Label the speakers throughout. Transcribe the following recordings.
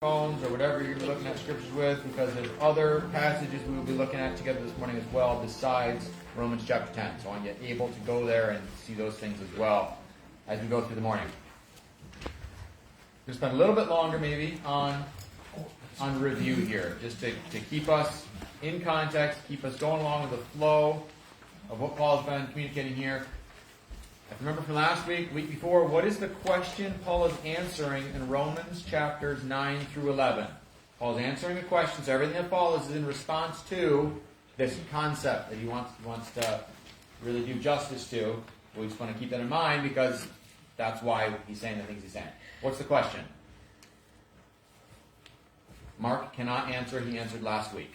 Speaker 1: phones or whatever you're going to be looking at scriptures with, because there's other passages we will be looking at together this morning as well besides Romans chapter 10. So I want you able to go there and see those things as well as we go through the morning. We'll spend a little bit longer maybe on review here, just to keep us in context, keep us going along with the flow of what Paul's been communicating here. If you remember from last week before, what is the question Paul is answering in Romans chapters 9 through 11? Paul's answering the questions. Everything that follows is in response to this concept that he wants to really do justice to. We just want to keep that in mind because that's why he's saying the things he's saying. What's the question? Mark cannot answer. He answered last week.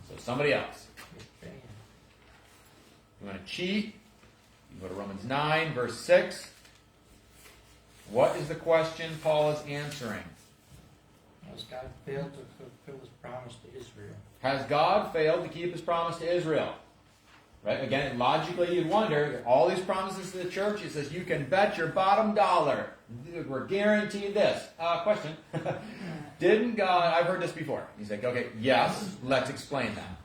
Speaker 1: So somebody else. You want to cheat? You go to Romans 9, verse 6. What is the question Paul is answering?
Speaker 2: Has God failed to fulfill his promise to Israel?
Speaker 1: Has God failed to keep his promise to Israel? Right? Again, logically you'd wonder, all these promises to the church, he says, you can bet your bottom dollar. We're guaranteed this. Question. Didn't God, I've heard this before. He's like, okay, yes, let's explain that.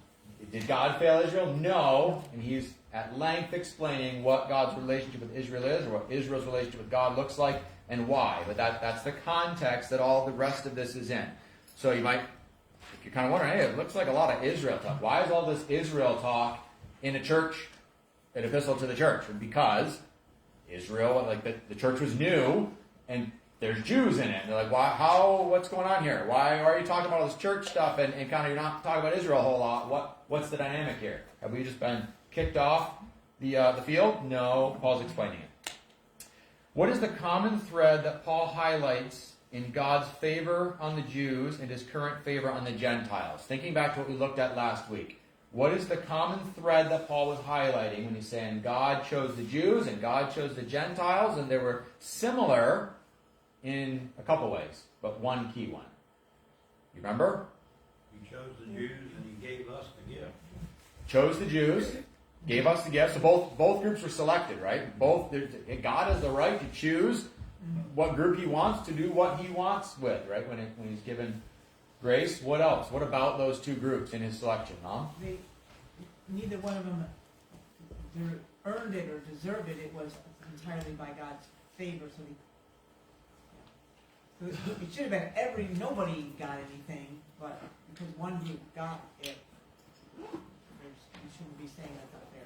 Speaker 1: Did God fail Israel? No. And he's at length explaining what God's relationship with Israel is, or what Israel's relationship with God looks like, and why. But that's the context that all the rest of this is in. So you might, if you're kind of wondering, hey, it looks like a lot of Israel talk. Why is all this Israel talk in a church, an epistle to the church? Because Israel, like the church was new, and there's Jews in it. And they're like, what's going on here? Why are you talking about all this church stuff and kind of you're not talking about Israel a whole lot? What's the dynamic here? Have we just been kicked off the field? No, Paul's explaining it. What is the common thread that Paul highlights in God's favor on the Jews and his current favor on the Gentiles? Thinking back to what we looked at last week. What is the common thread that Paul was highlighting when he's saying God chose the Jews and God chose the Gentiles, and they were similar in a couple ways, but one key one. You remember?
Speaker 3: He chose the Jews and he gave us the gift.
Speaker 1: Chose the Jews, gave us the gift. So both groups were selected, right? God has the right to choose what group he wants to do what he wants with, right? When he's given grace. What else? What about those two groups in his selection, Mom?
Speaker 4: Neither one of them earned it or deserved it. It was entirely by God's favor. So it should have been nobody got anything, but because one group got it, you shouldn't be saying that's not fair.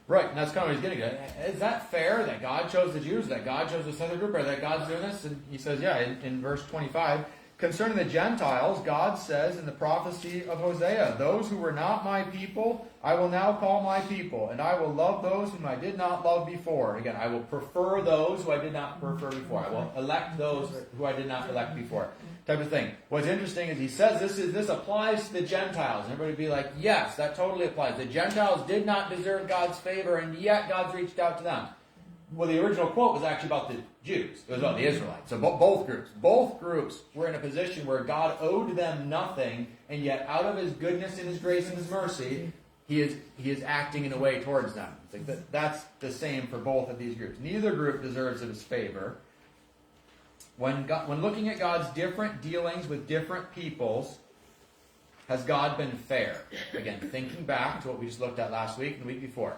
Speaker 1: Right, and that's kind of what he's getting at. Is that fair that God chose the Jews, that God chose this other group, or that God's doing this? And he says, yeah, in verse 25, concerning the Gentiles, God says in the prophecy of Hosea, those who were not my people, I will now call my people, and I will love those whom I did not love before. And again, I will prefer those who I did not prefer before. I will elect those who I did not elect before. Type of thing. What's interesting is he says this applies to the Gentiles. And everybody would be like, yes, that totally applies. The Gentiles did not deserve God's favor, and yet God's reached out to them. Well, the original quote was actually about the Jews. It was about the Israelites. So both groups were in a position where God owed them nothing, and yet out of his goodness and his grace and his mercy, he is acting in a way towards them. It's like that's the same for both of these groups. Neither group deserves his favor. When looking at God's different dealings with different peoples, has God been fair? Again, thinking back to what we just looked at last week and the week before.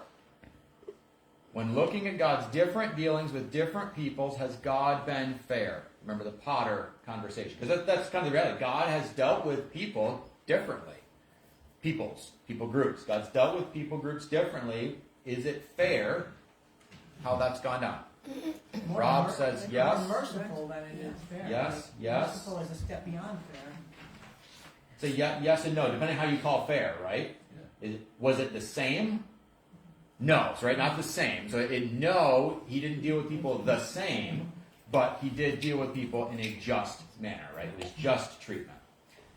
Speaker 1: When looking at God's different dealings with different peoples, has God been fair? Remember the Potter conversation. Because that's kind of the reality. God has dealt with people differently. People groups. God's dealt with people groups differently. Is it fair how that's gone down? Rob says yes.
Speaker 4: More merciful than it is fair.
Speaker 1: Yes.
Speaker 4: Merciful is a step beyond fair.
Speaker 1: So yes and no, depending how you call fair, right? Was it the same? No, so right, not the same. So no, he didn't deal with people the same, but he did deal with people in a just manner, right? It was just treatment.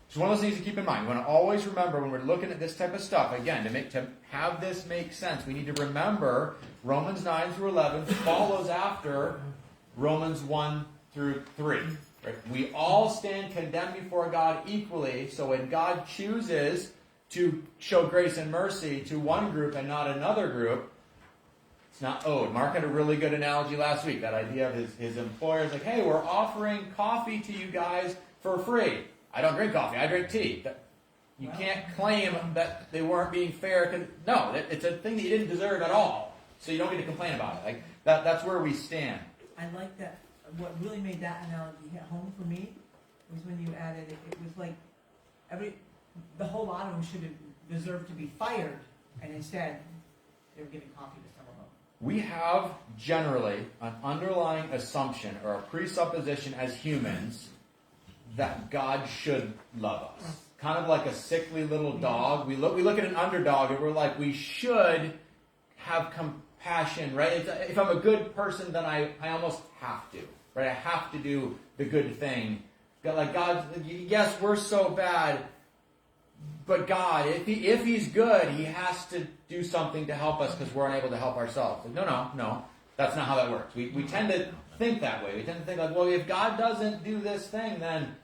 Speaker 1: It's one of those things to keep in mind. We want to always remember when we're looking at this type of stuff, again, to have this make sense, we need to remember Romans 9 through 11 follows after Romans 1 through 3. Right? We all stand condemned before God equally, so when God chooses to show grace and mercy to one group and not another group, it's not owed. Mark had a really good analogy last week, that idea of his employer's like, hey, we're offering coffee to you guys for free. I don't drink coffee, I drink tea. You can't claim that they weren't being fair. No, it's a thing that you didn't deserve at all. So you don't get to complain about it. Like that's where we stand.
Speaker 4: I like that. What really made that analogy hit home for me was when you added it. It was like the whole lot of them should have deserved to be fired, and instead they were giving coffee to some of them.
Speaker 1: We have generally an underlying assumption or a presupposition as humans that God should love us. Kind of like a sickly little dog. We look at an underdog and we're like, we should have compassion, right? If I'm a good person, then I almost have to, right? I have to do the good thing. Like God, yes, we're so bad, but God, if He's good, He has to do something to help us because we're unable to help ourselves. Like, no, that's not how that works. We tend to think that way. We tend to think like, well, if God doesn't do this thing, then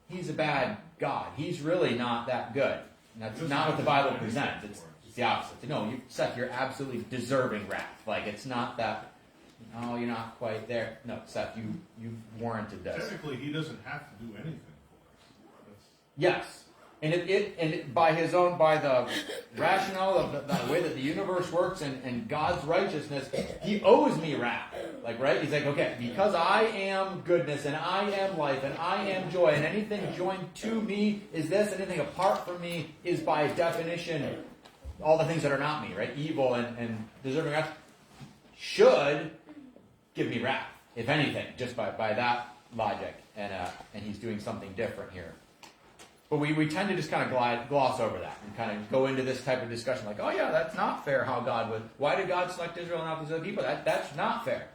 Speaker 1: He's a bad God. He's really not that good. And that's not what the Bible presents. It's the opposite. No, Seth, you're absolutely deserving wrath. Like, it's not that, no, you're not quite there. No, Seth, you warranted this.
Speaker 5: Technically, He doesn't have to do anything for us.
Speaker 1: Yes. And it by the rationale of the way that the universe works and God's righteousness, He owes me wrath. Like, right? He's like, okay, because I am goodness and I am life and I am joy and anything joined to me is this, anything apart from me is by definition all the things that are not me, right? Evil and deserving wrath should give me wrath, if anything, just by that logic. And He's doing something different here. But we tend to just kind of gloss over that and kind of go into this type of discussion like, oh yeah, that's not fair how God would... Why did God select Israel and not these other people? That's not fair.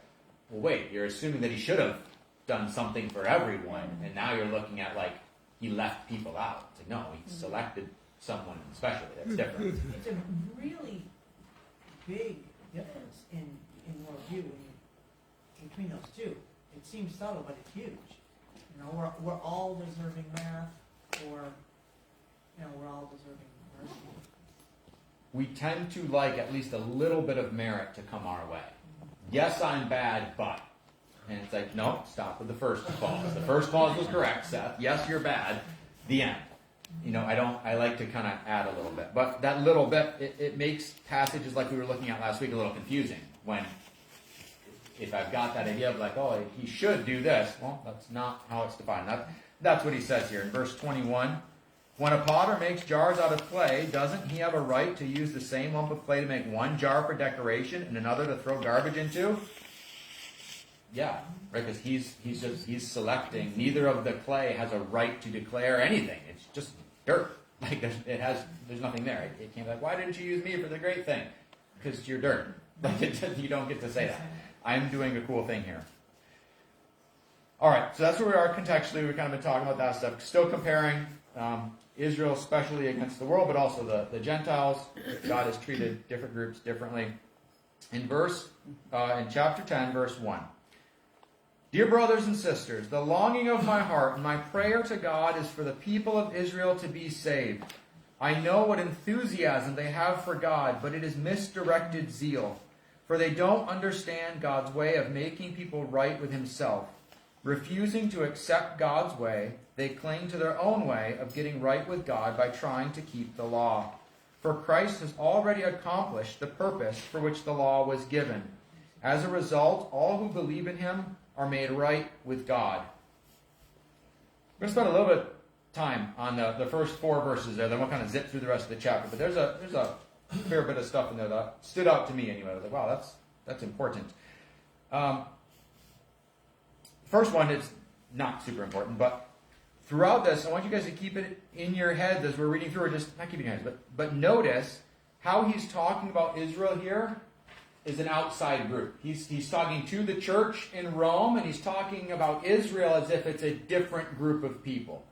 Speaker 1: Well, wait, you're assuming that He should have done something for everyone, and now you're looking at like He left people out. It's like, no, He selected someone especially. That's different.
Speaker 4: It's a really big difference in worldview between those two. It seems subtle, but it's huge. You know, we're all deserving wrath. Or, you know, we're all deserving mercy.
Speaker 1: We tend to like at least a little bit of merit to come our way. Yes, I'm bad, but. And it's like, no, stop with the first clause. The first clause was correct, Seth. Yes, you're bad. The end. You know, I like to kind of add a little bit. But that little bit, it makes passages like we were looking at last week a little confusing. When, if I've got that idea of like, oh, He should do this, well, that's not how it's defined. That's what he says here in verse 21. When a potter makes jars out of clay, doesn't he have a right to use the same lump of clay to make one jar for decoration and another to throw garbage into? Yeah, right, because he's selecting. Neither of the clay has a right to declare anything. It's just dirt. Like there's nothing there. It can't be like, why didn't you use me for the great thing? Because you're dirt. Like you don't get to say that. I'm doing a cool thing here. All right, so that's where we are contextually. We've kind of been talking about that stuff. Still comparing Israel especially against the world, but also the Gentiles. God has treated different groups differently. In chapter 10, verse 1. Dear brothers and sisters, the longing of my heart and my prayer to God is for the people of Israel to be saved. I know what enthusiasm they have for God, but it is misdirected zeal. For they don't understand God's way of making people right with Himself. Refusing to accept God's way, they cling to their own way of getting right with God by trying to keep the law. For Christ has already accomplished the purpose for which the law was given. As a result, all who believe in Him are made right with God. We're going to spend a little bit of time on the first 4 verses there, then we'll kind of zip through the rest of the chapter. But there's a fair bit of stuff in there that stood out to me anyway. I was like, wow, that's important. First one is not super important, but throughout this, I want you guys to keep it in your head as we're reading through, or just not keeping your heads, but notice how he's talking about Israel here is an outside group. He's talking to the church in Rome, and he's talking about Israel as if it's a different group of people.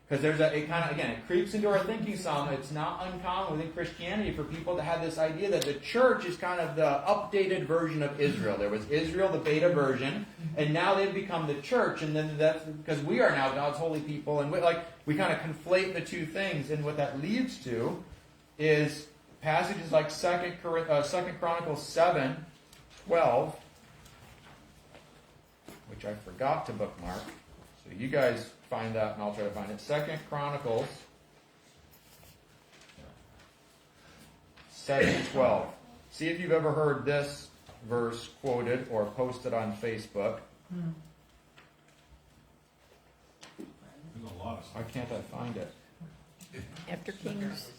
Speaker 1: Because it creeps into our thinking some. It's not uncommon within Christianity for people to have this idea that the church is kind of the updated version of Israel. There was Israel, the beta version, and now they've become the church. And then that's because we are now God's holy people, and we kind of conflate the two things. And what that leads to is passages like 2 Chronicles 7:12, which I forgot to bookmark. So you guys find that, and I'll try to find it. 2 Chronicles 7:12. See if you've ever heard this verse quoted or posted on Facebook.
Speaker 5: There's a lot of
Speaker 1: Why
Speaker 5: stuff.
Speaker 1: can't I find it?
Speaker 6: After Kings.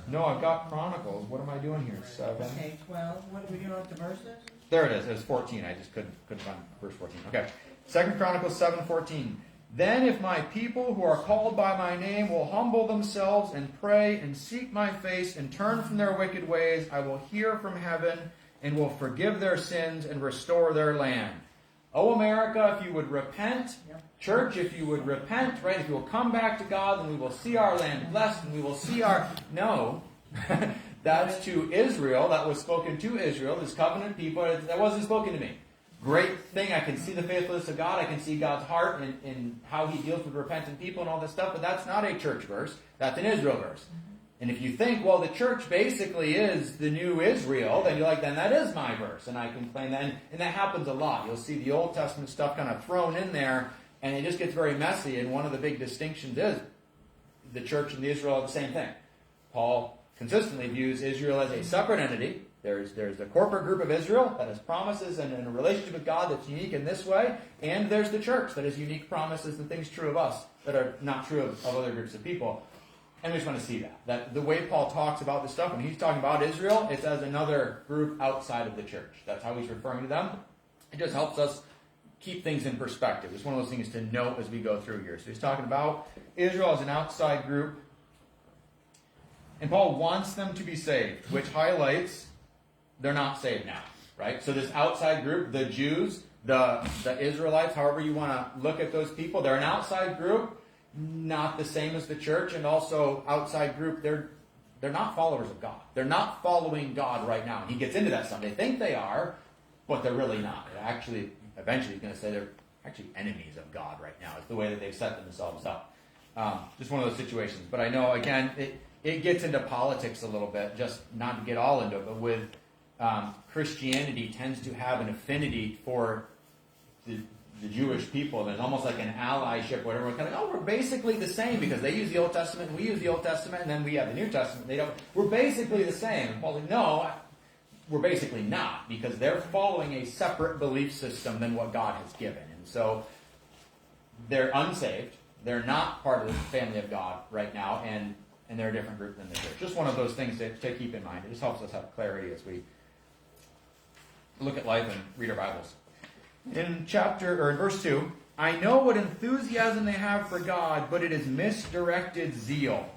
Speaker 1: No, I've got Chronicles. What am I doing here? 7.
Speaker 4: Okay, 12, what are we doing with the verses?
Speaker 1: There it is. It was 14. I just couldn't find verse 14. Okay. 2 Chronicles 7:14. Then if my people who are called by my name will humble themselves and pray and seek my face and turn from their wicked ways, I will hear from heaven and will forgive their sins and restore their land. Oh, America, if you would repent,
Speaker 4: Yep.
Speaker 1: church, if you would repent, right, if you will come back to God, then we will see our land blessed and we will see our... No. That's to Israel. That was spoken to Israel, this covenant people. That wasn't spoken to me. Great thing. I can see the faithfulness of God. I can see God's heart in how he deals with repentant people and all this stuff. But that's not a church verse. That's an Israel verse. And if you think, well, the church basically is the new Israel, then you're like, then that is my verse. And I can claim that. And that happens a lot. You'll see the Old Testament stuff kind of thrown in there. And it just gets very messy. And one of the big distinctions is the church and the Israel are the same thing. Paul consistently views Israel as a separate entity. There's the corporate group of Israel that has promises and a relationship with God that's unique in this way, and there's the church that has unique promises and things true of us that are not true of other groups of people. And we just want to see that the way Paul talks about this stuff, when he's talking about Israel, it's as another group outside of the church. That's how he's referring to them. It just helps us keep things in perspective. It's one of those things to note as we go through here. So he's talking about Israel as an outside group. And Paul wants them to be saved, which highlights they're not saved now, right? So this outside group, the Jews, the Israelites, however you want to look at those people, they're an outside group, not the same as the church, and also outside group, they're not followers of God. They're not following God right now. And he gets into that some. They think they are, but they're really not. They're actually, eventually he's going to say they're actually enemies of God right now. It's the way that they've set themselves up. Just one of those situations. But I know, again, it gets into politics a little bit, just not to get all into it, but with Christianity tends to have an affinity for the Jewish people. There's almost like an allyship, whatever. We're kind of, we're basically the same because they use the Old Testament, and we use the Old Testament, and then we have the New Testament. They don't. We're basically the same. And Paul's like, no, we're basically not, because they're following a separate belief system than what God has given. And so they're unsaved. They're not part of the family of God right now, and they're a different group than the church. Just one of those things to keep in mind. It just helps us have clarity as we look at life and read our Bibles. In verse 2, I know what enthusiasm they have for God, but it is misdirected zeal.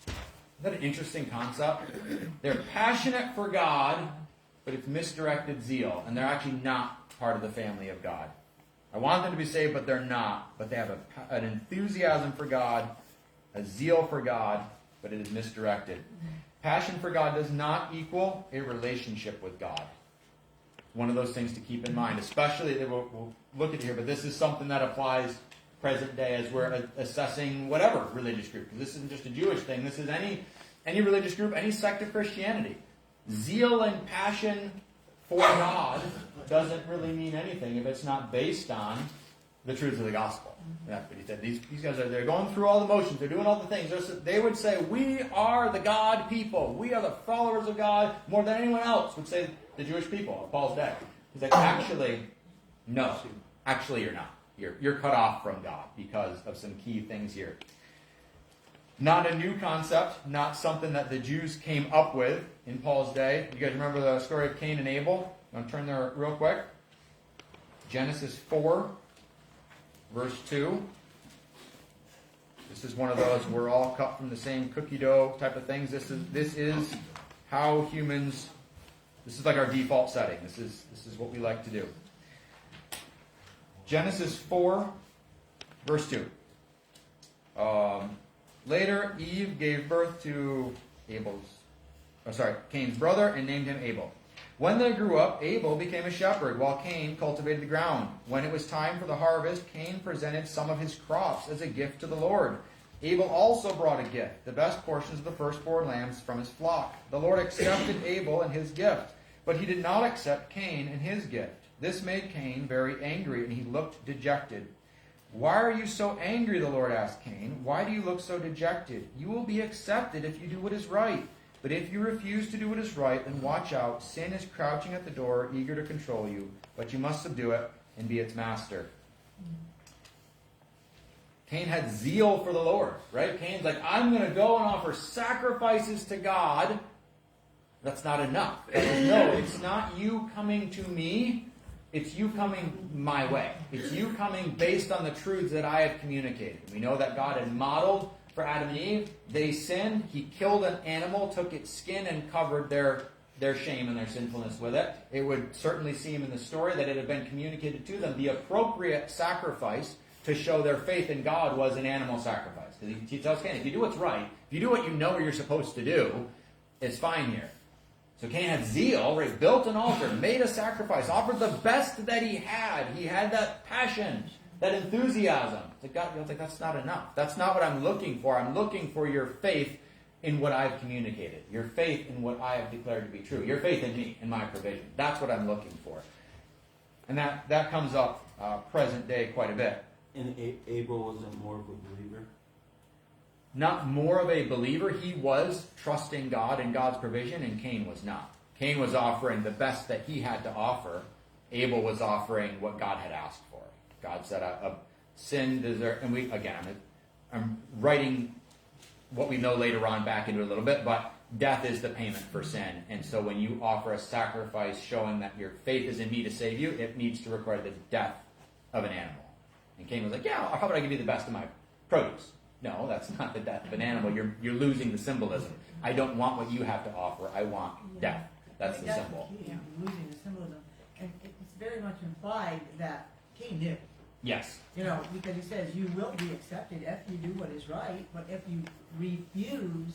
Speaker 1: Isn't that an interesting concept? They're passionate for God, but it's misdirected zeal, and they're actually not part of the family of God. I want them to be saved, but they're not. But they have an enthusiasm for God, a zeal for God, but it is misdirected. Passion for God does not equal a relationship with God. One of those things to keep in mind, especially, we'll look at it here, but this is something that applies present day as we're assessing whatever religious group, because this isn't just a Jewish thing. This is any religious group, any sect of Christianity. Zeal and passion for God doesn't really mean anything if it's not based on the truths of the gospel. That's what he said. These guys they're going through all the motions. They're doing all the things. They would say, we are the God people. We are the followers of God more than anyone else would say the Jewish people of Paul's day. He's like, actually, no. Actually, you're not. You're cut off from God because of some key things here. Not a new concept. Not something that the Jews came up with in Paul's day. You guys remember the story of Cain and Abel? I'm going to turn there real quick. Genesis 4. Verse 2. This is one of those we're all cut from the same cookie dough type of things. This is how humans. This is like our default setting. This is what we like to do. Genesis 4, verse 2. Later, Eve gave birth to Cain's brother and named him Abel. When they grew up, Abel became a shepherd, while Cain cultivated the ground. When it was time for the harvest, Cain presented some of his crops as a gift to the Lord. Abel also brought a gift, the best portions of the firstborn lambs from his flock. The Lord accepted Abel and his gift, but he did not accept Cain and his gift. This made Cain very angry, and he looked dejected. Why are you so angry, the Lord asked Cain. Why do you look so dejected? You will be accepted if you do what is right. But if you refuse to do what is right, then watch out. Sin is crouching at the door, eager to control you. But you must subdue it and be its master. Cain had zeal for the Lord, right? Cain's like, I'm going to go and offer sacrifices to God. That's not enough. No, it's not you coming to me. It's you coming my way. It's you coming based on the truths that I have communicated. We know that God had modeled for Adam and Eve. They sinned. He killed an animal, took its skin, and covered their shame and their sinfulness with it. It would certainly seem in the story that it had been communicated to them. The appropriate sacrifice to show their faith in God was an animal sacrifice. Because he tells Cain, if you do what's right, if you do what you know you're supposed to do, it's fine here. So Cain had zeal, right? Built an altar, made a sacrifice, offered the best that he had. He had that passion, that enthusiasm. It's like, God, it's like, that's not enough. That's not what I'm looking for. I'm looking for your faith in what I've communicated. Your faith in what I have declared to be true. Your faith in me, in my provision. That's what I'm looking for. And that comes up present day quite a bit.
Speaker 7: And Abel wasn't more of a believer?
Speaker 1: Not more of a believer. He was trusting God and God's provision, and Cain was not. Cain was offering the best that he had to offer. Abel was offering what God had asked for. God said, a sin deserves, and I'm writing what we know later on back into a little bit, but death is the payment for sin. And so when you offer a sacrifice showing that your faith is in me to save you, it needs to require the death of an animal. And Cain was like, yeah, how about I give you the best of my produce? No, that's not the death of an animal. You're losing the symbolism. I don't want what you have to offer. I want death. That's the symbol.
Speaker 4: You're losing the symbolism. And it's very much implied that Cain knew.
Speaker 1: Yes.
Speaker 4: Because he says, you will be accepted if you do what is right, but if you refuse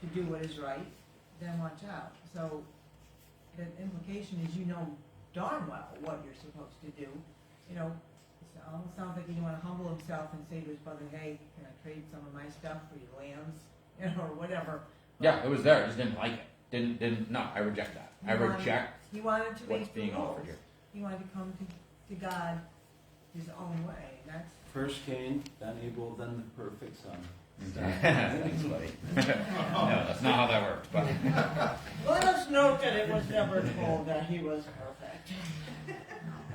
Speaker 4: to do what is right, then watch out. So the implication is you know darn well what you're supposed to do. It almost sounds like he want to humble himself and say to his brother, hey, can I trade some of my stuff for your lambs? Or whatever.
Speaker 1: Yeah, it was there. I just didn't like it. No, I reject that.
Speaker 4: He wanted to
Speaker 1: what's
Speaker 4: make the
Speaker 1: being
Speaker 4: rules.
Speaker 1: offered here.
Speaker 4: He wanted to come to God his own way. And that's
Speaker 7: First Cain, then Abel, then the perfect son.
Speaker 1: Thanks, buddy. No, that's not how that worked. But
Speaker 4: let us note that it was never told that he was perfect.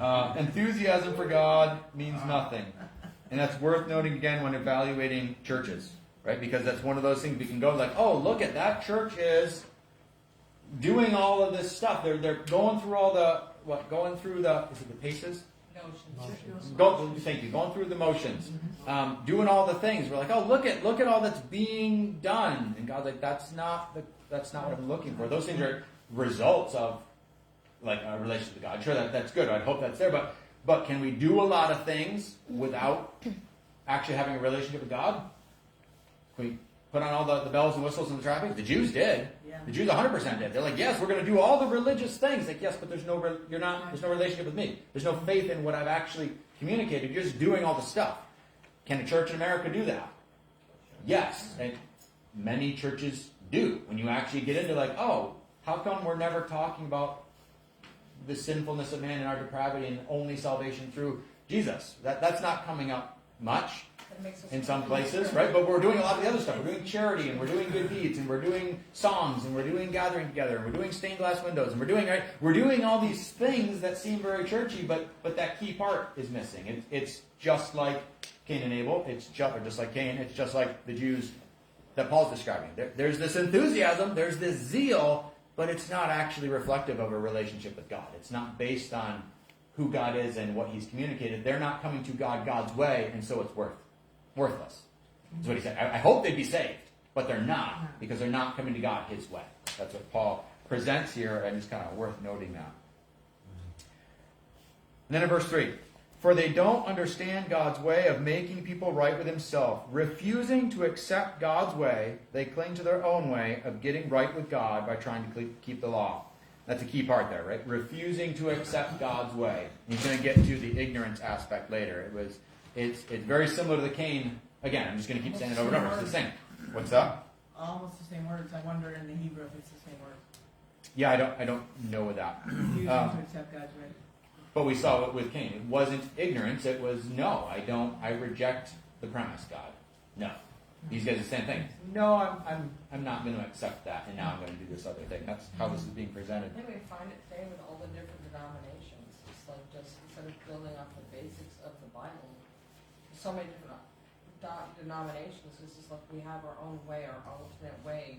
Speaker 1: enthusiasm for God means nothing. And that's worth noting again when evaluating churches, right? Because that's one of those things we can go like, oh, look at that church is doing all of this stuff. They're going through all the, going through the, is it the paces? Thank you. Going through the motions, doing all the things. We're like, oh, look at all that's being done, and God's like, that's not what I'm looking for. Those things are results of like a relationship with God. Sure, that's good. I hope that's there, but can we do a lot of things without actually having a relationship with God? Can we put on all the bells and whistles and the traffic? The Jews did.
Speaker 4: Yeah.
Speaker 1: The Jews 100% did. They're like, yes, we're going to do all the religious things. Like, yes, but there's no relationship with me. There's no faith in what I've actually communicated. You're just doing all the stuff. Can a church in America do that? Yes. And many churches do. When you actually get into like, oh, how come we're never talking about the sinfulness of man and our depravity and only salvation through Jesus? That's not coming up much in some places, right? But we're doing a lot of the other stuff. We're doing charity, and we're doing good deeds, and we're doing songs, and we're doing gathering together, and we're doing stained glass windows, and we're doing all these things that seem very churchy, but that key part is missing. It's just like Cain and Abel. It's just like Cain. It's just like the Jews that Paul's describing. There's this enthusiasm, there's this zeal, but it's not actually reflective of a relationship with God. It's not based on who God is and what He's communicated. They're not coming to God God's way, and so it's worthless. That's what he said. I hope they'd be saved, but they're not, because they're not coming to God His way. That's what Paul presents here, and it's kind of worth noting that. And then in verse 3, for they don't understand God's way of making people right with Himself. Refusing to accept God's way, they cling to their own way of getting right with God by trying to keep the law. That's a key part there, right? Refusing to accept God's way. He's going to get to the ignorance aspect later. It's very similar to the Cain. Again, I'm just going to keep saying it over and over. It's the same. What's that?
Speaker 4: Almost the same words. I wonder in the Hebrew if it's the same word.
Speaker 1: Yeah, I don't know that.
Speaker 4: Refusing to accept God's way.
Speaker 1: But we saw it with Cain. It wasn't ignorance. It was, no, I reject the premise, God. No. These guys are the same thing. No, I'm not going to accept that, and now I'm going to do this other thing. That's how this is being presented.
Speaker 8: I think we find it today with all the different denominations. It's like just instead of building off the basics of the Bible, so many different denominations. It's just like we have our own way, our alternate way,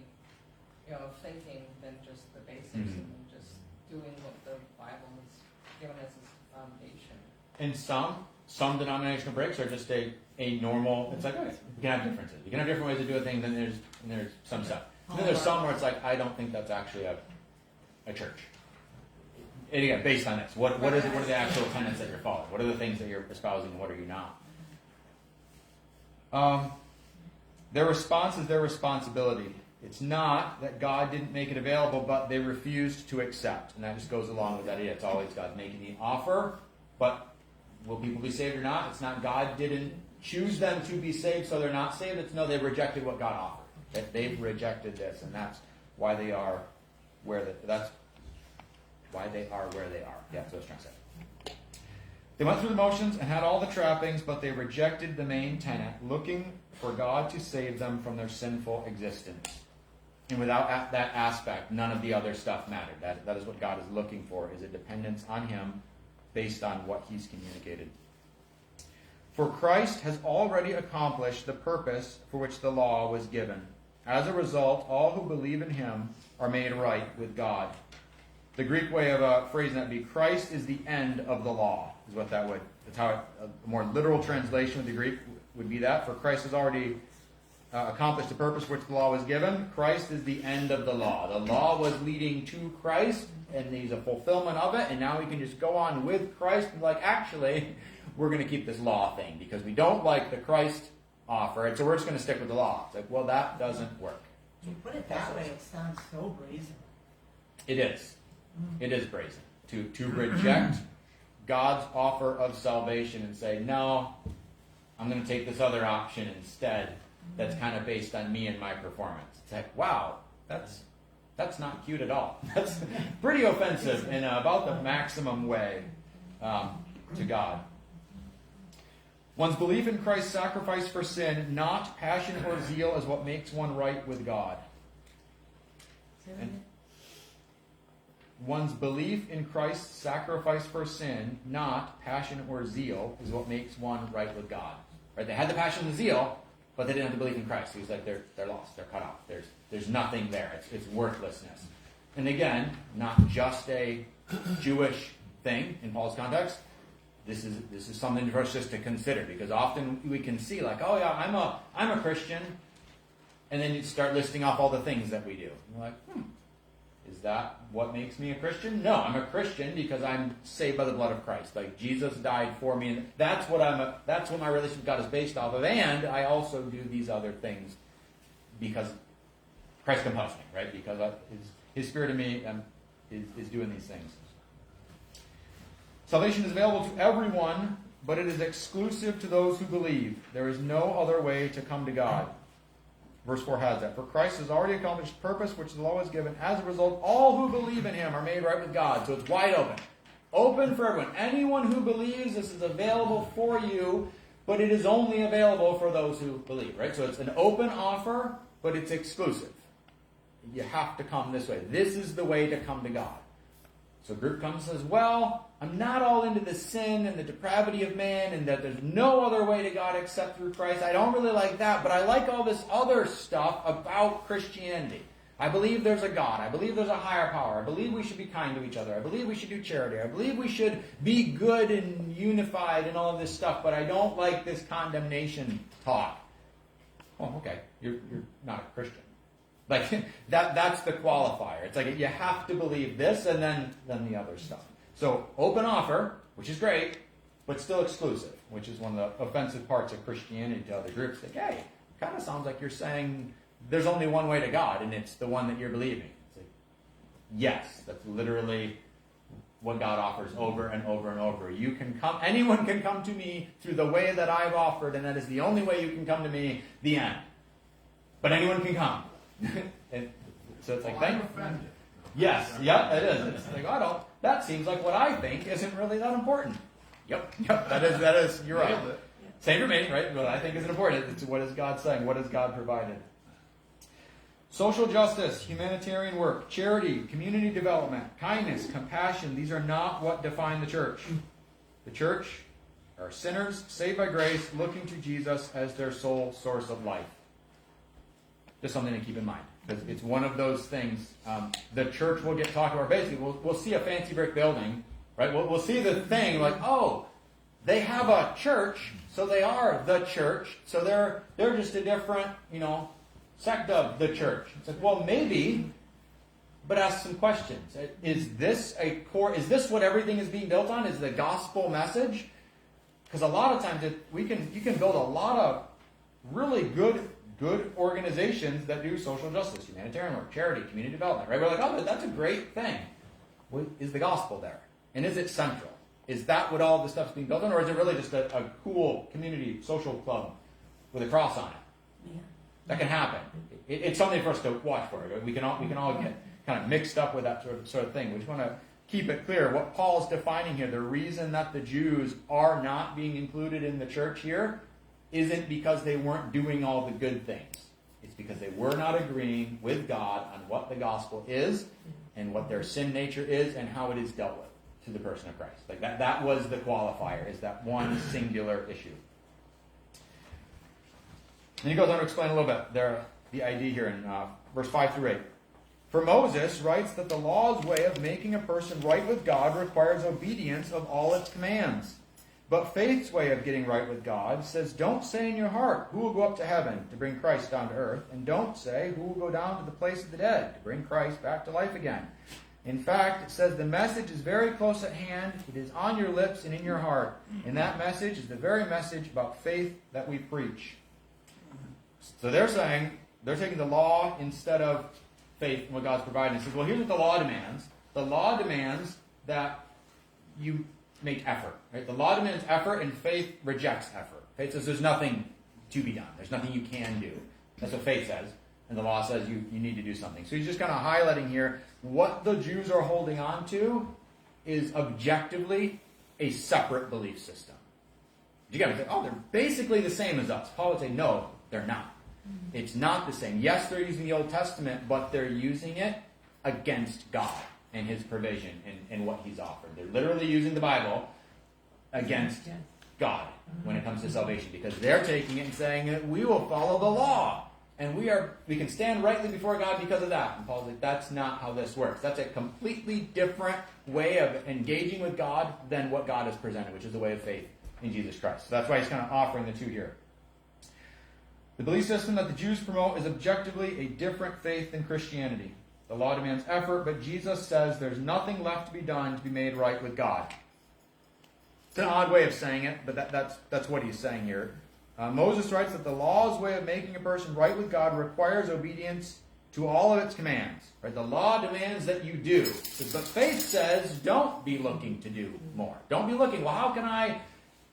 Speaker 8: of thinking than just the basics and just doing what the Bible has given us as a foundation.
Speaker 1: And some denominational breaks are just a normal. It's like, okay, you can have differences. You can have different ways of doing things. And there's some stuff. And then there's some where it's like, I don't think that's actually a church. And again, based on this, what is it? What are the actual tenets that you're following? What are the things that you're espousing? What are you not? Their response is their responsibility. It's not that God didn't make it available, but they refused to accept. And that just goes along with that idea. It's always God making the offer, but will people be saved or not? It's not God didn't choose them to be saved, so they're not saved. It's no, they rejected what God offered. That they've rejected this, and that's why they are where that's why they are where they are. Yeah, that's what I was trying to say. They went through the motions and had all the trappings, but they rejected the main tenet, looking for God to save them from their sinful existence. And without that aspect, none of the other stuff mattered. That is what God is looking for, is a dependence on Him based on what He's communicated. For Christ has already accomplished the purpose for which the law was given. As a result, all who believe in Him are made right with God. The Greek way of phrasing that would be, Christ is the end of the law, is what that would. That's how a more literal translation of the Greek would be that. For Christ has already accomplished the purpose for which the law was given. Christ is the end of the law. The law was leading to Christ, and He's a fulfillment of it, and now we can just go on with Christ and be like, actually, we're going to keep this law thing because we don't like the Christ offer, and so we're just going to stick with the law. It's like, well, that doesn't work.
Speaker 4: You put it that way, it sounds so brazen.
Speaker 1: It is. It is brazen. To reject God's offer of salvation and say, no, I'm going to take this other option instead that's kind of based on me and my performance. It's like, wow, that's not cute at all. That's pretty offensive in about the maximum way to God. One's belief in Christ's sacrifice for sin, not passion or zeal, is what makes one right with God. And one's belief in Christ's sacrifice for sin, not passion or zeal, is what makes one right with God. Right? They had the passion and the zeal, but they didn't have the belief in Christ. He was like, they're lost, they're cut off. There's nothing there. It's worthlessness. And again, not just a Jewish thing in Paul's context. This is something for us just to consider, because often we can see like, oh yeah, I'm a Christian, and then you start listing off all the things that we do. And you're like, is that what makes me a Christian? No, I'm a Christian because I'm saved by the blood of Christ. Like Jesus died for me, and that's what my relationship with God is based off of. And I also do these other things because Christ compels me, right? Because His Spirit in me is doing these things. Salvation is available to everyone, but it is exclusive to those who believe. There is no other way to come to God. Verse 4 has that. For Christ has already accomplished the purpose which the law was given. As a result, all who believe in Him are made right with God. So it's wide open. Open for everyone. Anyone who believes, this is available for you, but it is only available for those who believe, right? So it's an open offer, but it's exclusive. You have to come this way. This is the way to come to God. So a group comes and says, well, I'm not all into the sin and the depravity of man and that there's no other way to God except through Christ. I don't really like that, but I like all this other stuff about Christianity. I believe there's a God. I believe there's a higher power. I believe we should be kind to each other. I believe we should do charity. I believe we should be good and unified and all of this stuff, but I don't like this condemnation talk. Oh, okay. You're not a Christian. Like that's the qualifier. It's like you have to believe this and then the other stuff. So open offer, which is great, but still exclusive, which is one of the offensive parts of Christianity to other groups. Like, hey, it kind of sounds like you're saying there's only one way to God, and it's the one that you're believing. It's like, yes, that's literally what God offers over and over and over. You can come, anyone can come to me through the way that I've offered, and that is the only way you can come to me, the end. But anyone can come. And so it's like, thank you.
Speaker 5: offended.
Speaker 1: Yes, yeah, it is. It's like, I that seems like what I think isn't really that important. Yep, that is, you're right.
Speaker 5: Nailed it.
Speaker 1: Same for me, right? What I think isn't important. It's what is God saying? What has God provided? Social justice, humanitarian work, charity, community development, kindness, compassion, these are not what define the church. The church are sinners saved by grace, looking to Jesus as their sole source of life. Just something to keep in mind, because it's one of those things. The church will get talked about. Basically, we'll see a fancy brick building, right? We'll see the thing like, oh, they have a church, so they are the church, so they're just a different, sect of the church. It's like, well, maybe, but ask some questions. Is this a core? Is this what everything is being built on? Is the gospel message? Because a lot of times you can build a lot of really good organizations that do social justice, humanitarian work, charity, community development. Right? We're like, oh, that's a great thing. Well, is the gospel there? And is it central? Is that what all the stuff's being built on, or is it really just a cool community social club with a cross on it?
Speaker 6: Yeah.
Speaker 1: That can happen. It's something for us to watch for. We can all get kind of mixed up with that sort of thing. We just want to keep it clear what Paul's defining here. The reason that the Jews are not being included in the church here isn't because they weren't doing all the good things. It's because they were not agreeing with God on what the gospel is and what their sin nature is and how it is dealt with to the person of Christ. Like that was the qualifier, is that one singular issue. Then he goes on to explain a little bit the idea here in verse 5 through 8. For Moses writes that the law's way of making a person right with God requires obedience of all its commands. But faith's way of getting right with God says, don't say in your heart, who will go up to heaven to bring Christ down to earth? And don't say, who will go down to the place of the dead to bring Christ back to life again? In fact, it says the message is very close at hand. It is on your lips and in your heart. And that message is the very message about faith that we preach. So they're saying, they're taking the law instead of faith and what God's providing. He says, well, here's what the law demands. The law demands that you make effort. Right? The law demands effort, and faith rejects effort. Faith says there's nothing to be done. There's nothing you can do. That's what faith says. And the law says you need to do something. So he's just kind of highlighting here what the Jews are holding on to is objectively a separate belief system. You got to say, oh, they're basically the same as us. Paul would say, no, they're not. It's not the same. Yes, they're using the Old Testament, but they're using it against God and his provision and what he's offered. They're literally using the Bible against God when it comes to salvation, because they're taking it and saying that we will follow the law and we can stand rightly before God because of that. And Paul's like, that's not how this works. That's a completely different way of engaging with God than what God has presented, which is the way of faith in Jesus Christ. So that's why he's kind of offering the two here. The belief system that the Jews promote is objectively a different faith than Christianity. The law demands effort, but Jesus says there's nothing left to be done to be made right with God. It's an odd way of saying it, but that's what he's saying here. Moses writes that the law's way of making a person right with God requires obedience to all of its commands. Right? The law demands that you do. But faith says don't be looking to do more. Don't be looking, well, how can I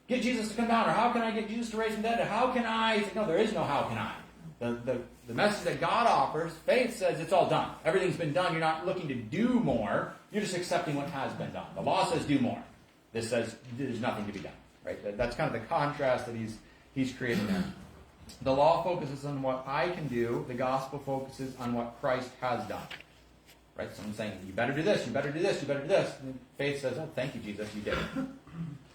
Speaker 1: get Jesus to come down? Or how can I get Jesus to raise from the dead? Or how can I? No, there is no how can I. The message that God offers, faith says it's all done. Everything's been done. You're not looking to do more. You're just accepting what has been done. The law says do more. This says there's nothing to be done. Right? That's kind of the contrast that he's creating there. The law focuses on what I can do. The gospel focuses on what Christ has done. Right? Someone's saying, you better do this, you better do this, you better do this. And faith says, oh, thank you, Jesus, you did it.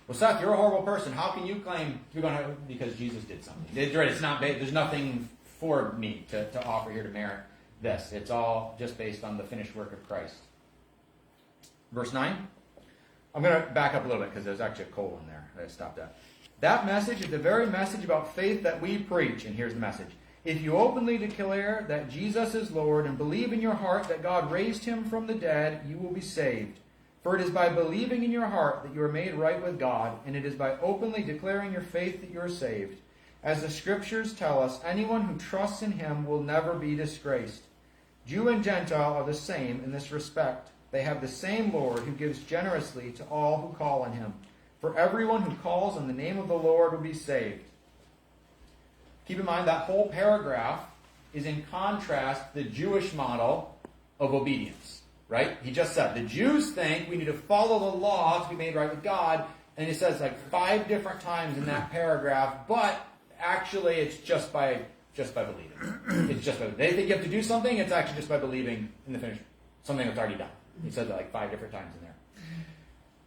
Speaker 1: Well, Seth, you're a horrible person. How can you claim you're going to... Because Jesus did something. It's not. There's nothing for me to offer here to merit this. It's all just based on the finished work of Christ. Verse 9. I'm going to back up a little bit because there's actually a colon there. I stopped that. That message is the very message about faith that we preach. And here's the message. If you openly declare that Jesus is Lord and believe in your heart that God raised him from the dead, you will be saved. For it is by believing in your heart that you are made right with God, and it is by openly declaring your faith that you are saved. As the Scriptures tell us, anyone who trusts in him will never be disgraced. Jew and Gentile are the same in this respect. They have the same Lord who gives generously to all who call on him. For everyone who calls on the name of the Lord will be saved. Keep in mind that whole paragraph is in contrast to the Jewish model of obedience. right? He just said, the Jews think we need to follow the law to be made right with God, and he says like 5 different times in that paragraph, but actually it's just by believing. It's just by, they think you have to do something, it's actually just by believing in the finished, something that's already done. He said that like 5 different times in there.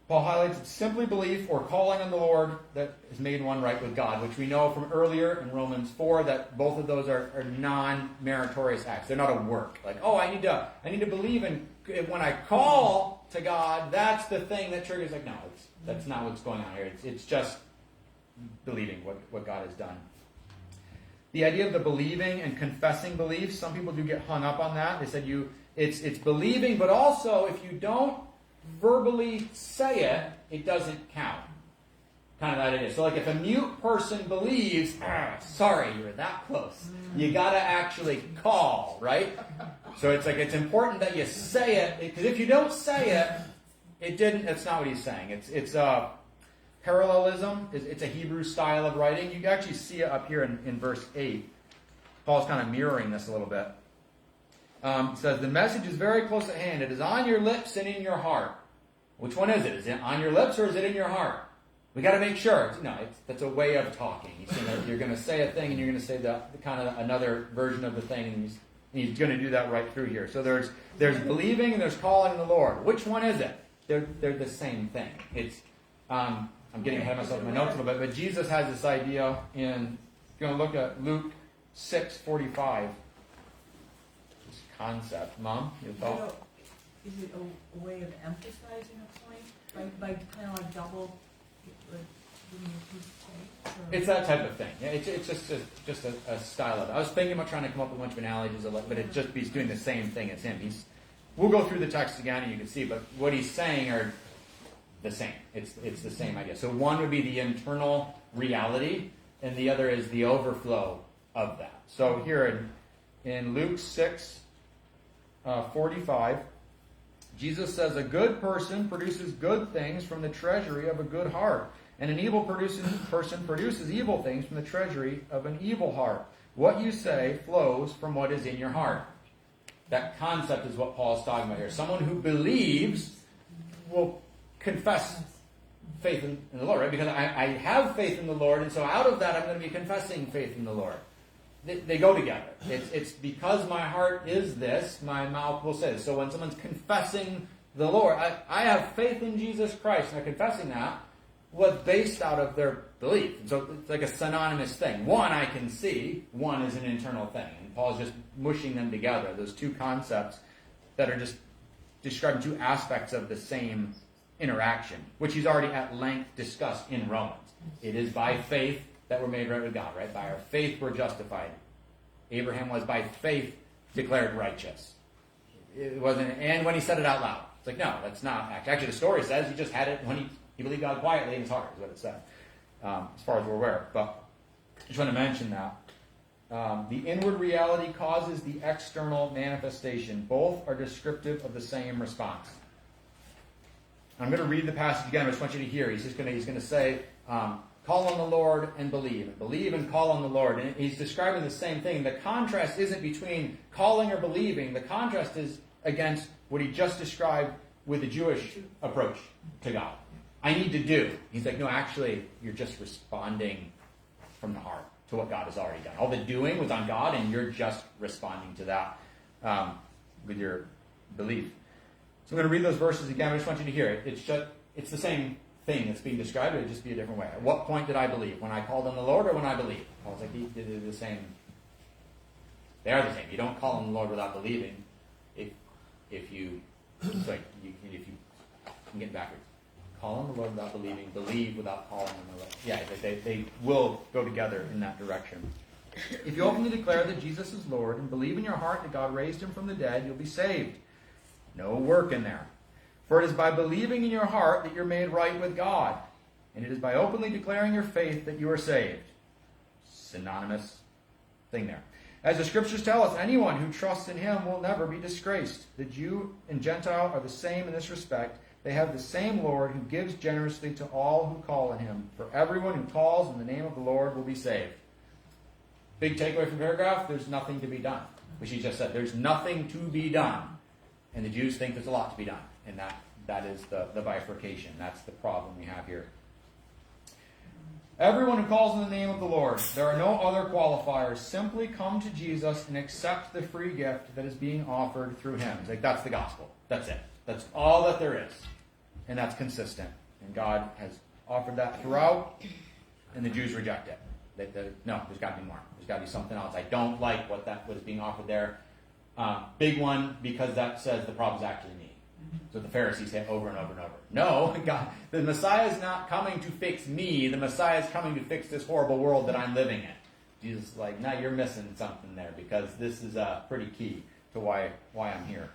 Speaker 1: Paul highlights it's simply belief or calling on the Lord that has made one right with God, which we know from earlier in Romans 4 that both of those are non-meritorious acts. They're not a work. Like, oh, I need to believe in, when I call to God, that's the thing that triggers, like, no, that's not what's going on here. It's just believing what God has done. The idea of the believing and confessing beliefs, some people do get hung up on that. They said it's believing, but also if you don't verbally say it, it doesn't count. Kind of that idea. So like if a mute person believes, sorry, you were that close. You got to actually call, right? So it's like it's important that you say it, because if you don't say it, it's not what he's saying. It's parallelism. It's a Hebrew style of writing. You can actually see it up here in verse 8. Paul's kind of mirroring this a little bit. It says, the message is very close at hand. It is on your lips and in your heart. Which one is it? Is it on your lips or is it in your heart? We got to make sure. That's a way of talking. You're going to say a thing and you're going to say the kind of another version of the thing, and he's going to do that right through here. So there's believing and there's calling on the Lord. Which one is it? They're the same thing. It's I'm getting ahead of myself in my notes a little bit, but Jesus has this idea in. You're going to look at Luke 6:45. This concept, Mom, your thought?
Speaker 4: Is it a way of emphasizing a point? By kind of like double, like,
Speaker 1: it's that type of thing. Yeah, it's just a style of it. I was thinking about trying to come up with a bunch of analogies, but he's doing the same thing as him. We'll go through the text again and you can see, but what he's saying are the same. It's the same idea. So one would be the internal reality, and the other is the overflow of that. So here in Luke 6:45, Jesus says, a good person produces good things from the treasury of a good heart, and an evil person produces evil things from the treasury of an evil heart. What you say flows from what is in your heart. That concept is what Paul is talking about here. Someone who believes will confess faith in the Lord, right? Because I have faith in the Lord, and so out of that I'm going to be confessing faith in the Lord. They go together. It's because my heart is this, my mouth will say this. So when someone's confessing the Lord, I have faith in Jesus Christ, and they're confessing that, was based out of their belief. And so it's like a synonymous thing. One I can see, one is an internal thing. And Paul's just mushing them together, those two concepts that are just describing two aspects of the same interaction, which he's already at length discussed in Romans. It is by faith that we're made right with God, right? By our faith we're justified. Abraham was by faith declared righteous. It wasn't, and when he said it out loud. It's like, no, that's not. Actually, the story says he just had it when he believed God quietly in his heart, is what it said, as far as we're aware. But I just want to mention that. The inward reality causes the external manifestation. Both are descriptive of the same response. I'm going to read the passage again. I just want you to hear. He's going to say, call on the Lord and believe. Believe and call on the Lord. And he's describing the same thing. The contrast isn't between calling or believing. The contrast is against what he just described with the Jewish approach to God. I need to do. He's like, no, actually, you're just responding from the heart to what God has already done. All the doing was on God, and you're just responding to that with your belief. So I'm going to read those verses again. I just want you to hear it. It's the same thing that's being described. It would just be a different way. At what point did I believe? When I called on the Lord, or when I believed? Paul's like, they're the same. They are the same. You don't call on the Lord without believing. If you, I'm getting backwards. Call on the Lord without believing. Believe without calling on the Lord. Yeah, they will go together in that direction. If you openly declare that Jesus is Lord and believe in your heart that God raised him from the dead, you'll be saved. No work in there. For it is by believing in your heart that you're made right with God. And it is by openly declaring your faith that you are saved. Synonymous thing there. As the scriptures tell us, anyone who trusts in him will never be disgraced. The Jew and Gentile are the same in this respect. They have the same Lord who gives generously to all who call on him. For everyone who calls in the name of the Lord will be saved. Big takeaway from the paragraph, there's nothing to be done. Which he just said, there's nothing to be done. And the Jews think there's a lot to be done. And that is the bifurcation. That's the problem we have here. Everyone who calls on the name of the Lord, there are no other qualifiers. Simply come to Jesus and accept the free gift that is being offered through him. It's like, that's the gospel. That's it. That's all that there is. And that's consistent. And God has offered that throughout, and the Jews reject it. No, there's got to be more. There's got to be something else. I don't like what is being offered there. Big one, because that says the problem's actually me. So the Pharisees say over and over and over. No, God, the Messiah is not coming to fix me. The Messiah is coming to fix this horrible world that I'm living in. Jesus is like, no, you're missing something there, because this is pretty key to why I'm here.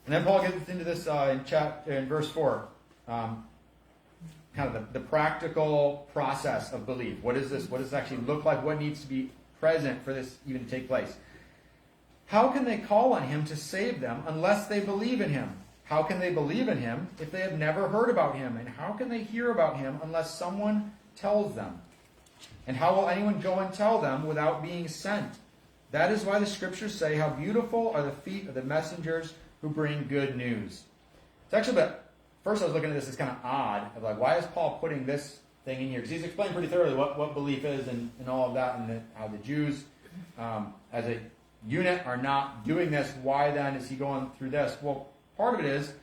Speaker 1: And then Paul gets into this in verse 4. Kind of the practical process of belief. What is this? What does it actually look like? What needs to be present for this even to take place? How can they call on him to save them unless they believe in him? How can they believe in him if they have never heard about him? And how can they hear about him unless someone tells them? And how will anyone go and tell them without being sent? That is why the scriptures say, how beautiful are the feet of the messengers who bring good news. It's actually a bit, first I was looking at this as kind of odd, of like, why is Paul putting this thing in here? Because he's explained pretty thoroughly what belief is and all of that, and how the Jews, as a unit, are not doing this. Why then is he going through this? Well, part of it is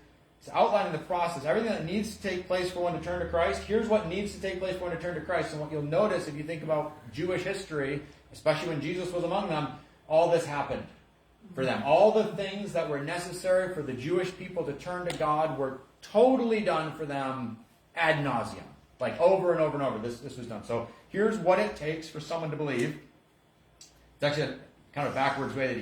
Speaker 1: it's outlining the process. Everything that needs to take place for one to turn to Christ, here's what needs to take place for one to turn to Christ. And what you'll notice if you think about Jewish history, especially when Jesus was among them, all this happened for them. All the things that were necessary for the Jewish people to turn to God were totally done for them ad nauseum. Like over and over and over, this was done. So here's what it takes for someone to believe. It's actually kind of backwards way that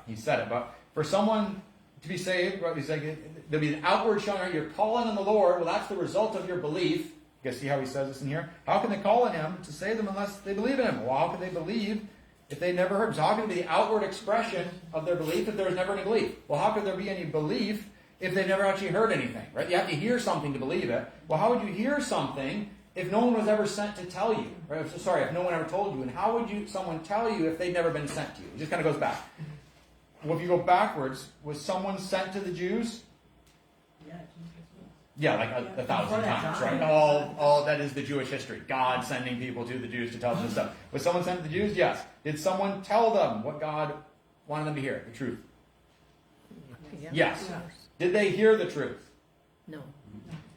Speaker 1: he said it, but for someone to be saved, he's like, there'll be an outward showing, right? You're calling on the Lord. Well, that's the result of your belief. You guys see how he says this in here? How can they call on him to save them unless they believe in him? Well, how can they believe if they never heard him? So how can it be the outward expression of their belief if there was never any belief? Well, how could there be any belief if they never actually heard anything, right? You have to hear something to believe it. Well, how would you hear something if no one was ever sent to tell you? Right? Sorry, if no one ever told you. And how would someone tell you if they'd never been sent to you? It just kind of goes back. Well, if you go backwards, was someone sent to the Jews? Yeah, like a thousand times, right? All that is the Jewish history. God sending people to the Jews to tell them stuff. Was someone sent to the Jews? Yes. Did someone tell them what God wanted them to hear? The truth? Yes. Did they hear the truth?
Speaker 6: No.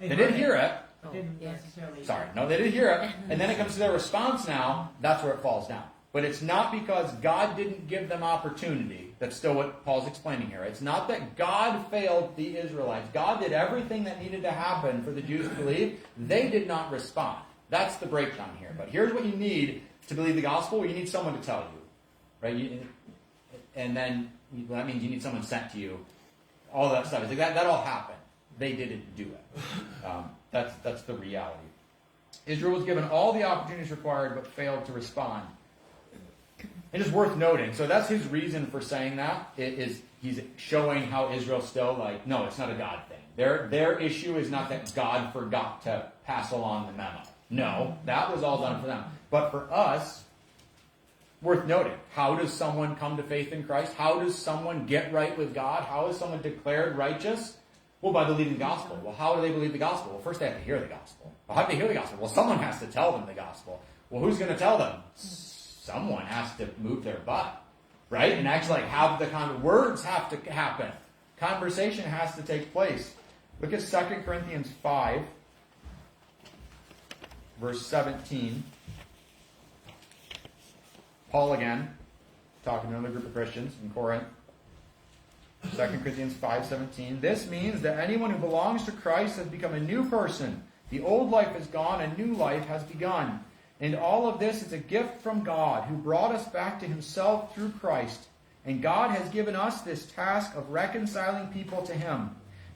Speaker 1: They didn't hear it.
Speaker 4: Didn't necessarily.
Speaker 1: Sorry, no, they didn't hear it. And then it comes to their response now, that's where it falls down. But it's not because God didn't give them opportunity. That's still what Paul's explaining here. It's not that God failed the Israelites. God did everything that needed to happen for the Jews to believe. They did not respond. That's the breakdown here. But here's what you need to believe the gospel. You need someone to tell you. Right? And then that means you need someone sent to you. All that stuff. It's like that all happened. They didn't do it. That's the reality. Israel was given all the opportunities required but failed to respond. It is worth noting. So that's his reason for saying that. He's showing how Israel's still like, no, it's not a God thing. Their issue is not that God forgot to pass along the memo. No, that was all done for them. But for us, worth noting, how does someone come to faith in Christ? How does someone get right with God? How is someone declared righteous? Well, by believing the gospel. Well, how do they believe the gospel? Well, first they have to hear the gospel. Well, how do they hear the gospel? Well, someone has to tell them the gospel. Well, who's going to tell them? Someone has to move their butt, right? And actually have the words have to happen. Conversation has to take place. Look at 2 Corinthians 5, verse 17. Paul again, talking to another group of Christians in Corinth. 2 Corinthians 5:17. This means that anyone who belongs to Christ has become a new person. The old life is gone, a new life has begun. And all of this is a gift from God, who brought us back to himself through Christ. And God has given us this task of reconciling people to him.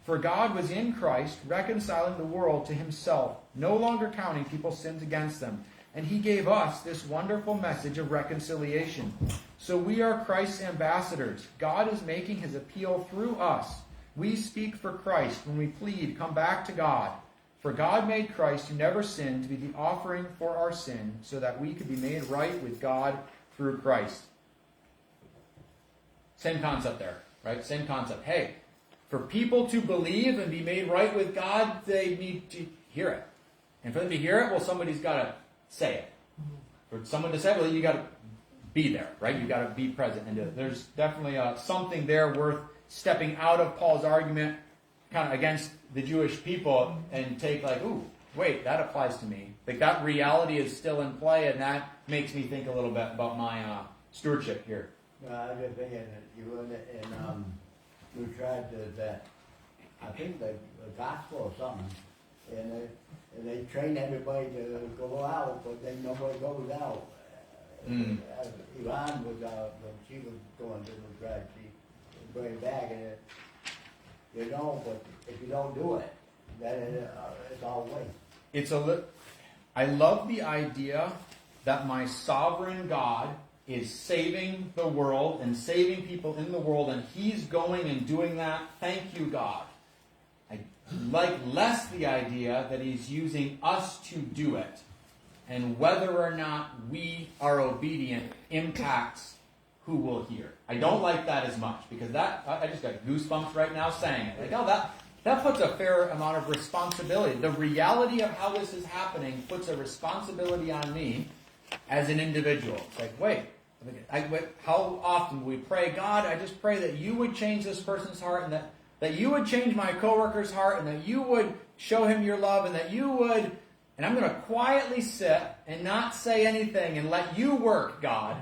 Speaker 1: For God was in Christ, reconciling the world to himself, no longer counting people's sins against them. And he gave us this wonderful message of reconciliation. So we are Christ's ambassadors. God is making his appeal through us. We speak for Christ when we plead, come back to God. For God made Christ, who never sinned, to be the offering for our sin, so that we could be made right with God through Christ. Same concept there. right? Same concept. Hey, for people to believe and be made right with God, they need to hear it. And for them to hear it, well, somebody's got to say it. For someone to say it, well, you got to be there, right? You got to be present and do it. There's definitely something there worth stepping out of Paul's argument, kind of against the Jewish people, and take like, ooh, wait, that applies to me. Like that reality is still in play, and that makes me think a little bit about my stewardship here.
Speaker 9: I was just thinking that you and you tried that, I think the gospel or something, and they train everybody to go out, but then nobody goes out. Iran was when she was going to the drug, she was going back, and you know, but if you don't do it, then it's all waste.
Speaker 1: I love the idea that my sovereign God is saving the world and saving people in the world, and He's going and doing that. Thank you, God. I like less the idea that He's using us to do it, and whether or not we are obedient impacts who will hear. I don't like that as much, because I just got goosebumps right now saying it. Like, oh, that puts a fair amount of responsibility. The reality of how this is happening puts a responsibility on me as an individual. It's like, wait, how often do we pray, God, I just pray that you would change this person's heart, and that you would change my coworker's heart, and that you would show him your love, and that you would, and I'm going to quietly sit and not say anything and let you work, God.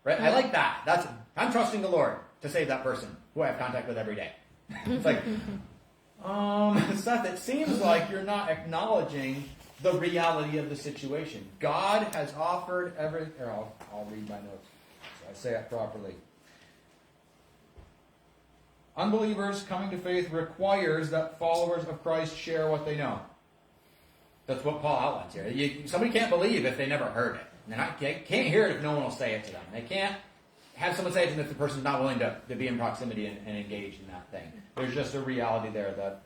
Speaker 1: Right? I like that. I'm trusting the Lord to save that person who I have contact with every day. It's like, Seth, it seems like you're not acknowledging the reality of the situation. God has offered everything. Here, I'll read my notes so I say it properly. Unbelievers coming to faith requires that followers of Christ share what they know. That's what Paul outlines here. Somebody can't believe if they never heard it. And they can't hear it if no one will say it to them. They can't have someone say it to them if the person's not willing to be in proximity and engage in that thing. There's just a reality there that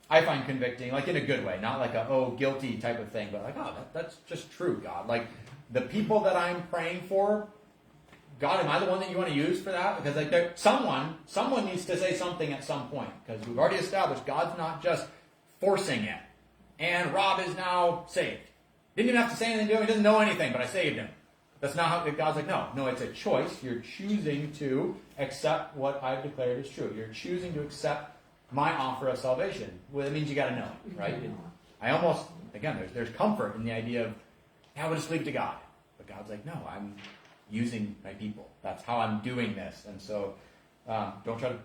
Speaker 1: I find convicting, like in a good way, not like a, guilty type of thing, but like, that's just true, God. Like, the people that I'm praying for, God, am I the one that you want to use for that? Because like someone needs to say something at some point, because we've already established God's not just forcing it. And Rob is now saved. Didn't even have to say anything to him. He doesn't know anything, but I saved him. That's not how God's like, no, it's a choice. You're choosing to accept what I've declared is true. You're choosing to accept my offer of salvation. Well, that means you got to know, right? I almost, again, there's comfort in the idea of, we'll just leave it to God. But God's like, no, I'm using my people. That's how I'm doing this. And so don't try to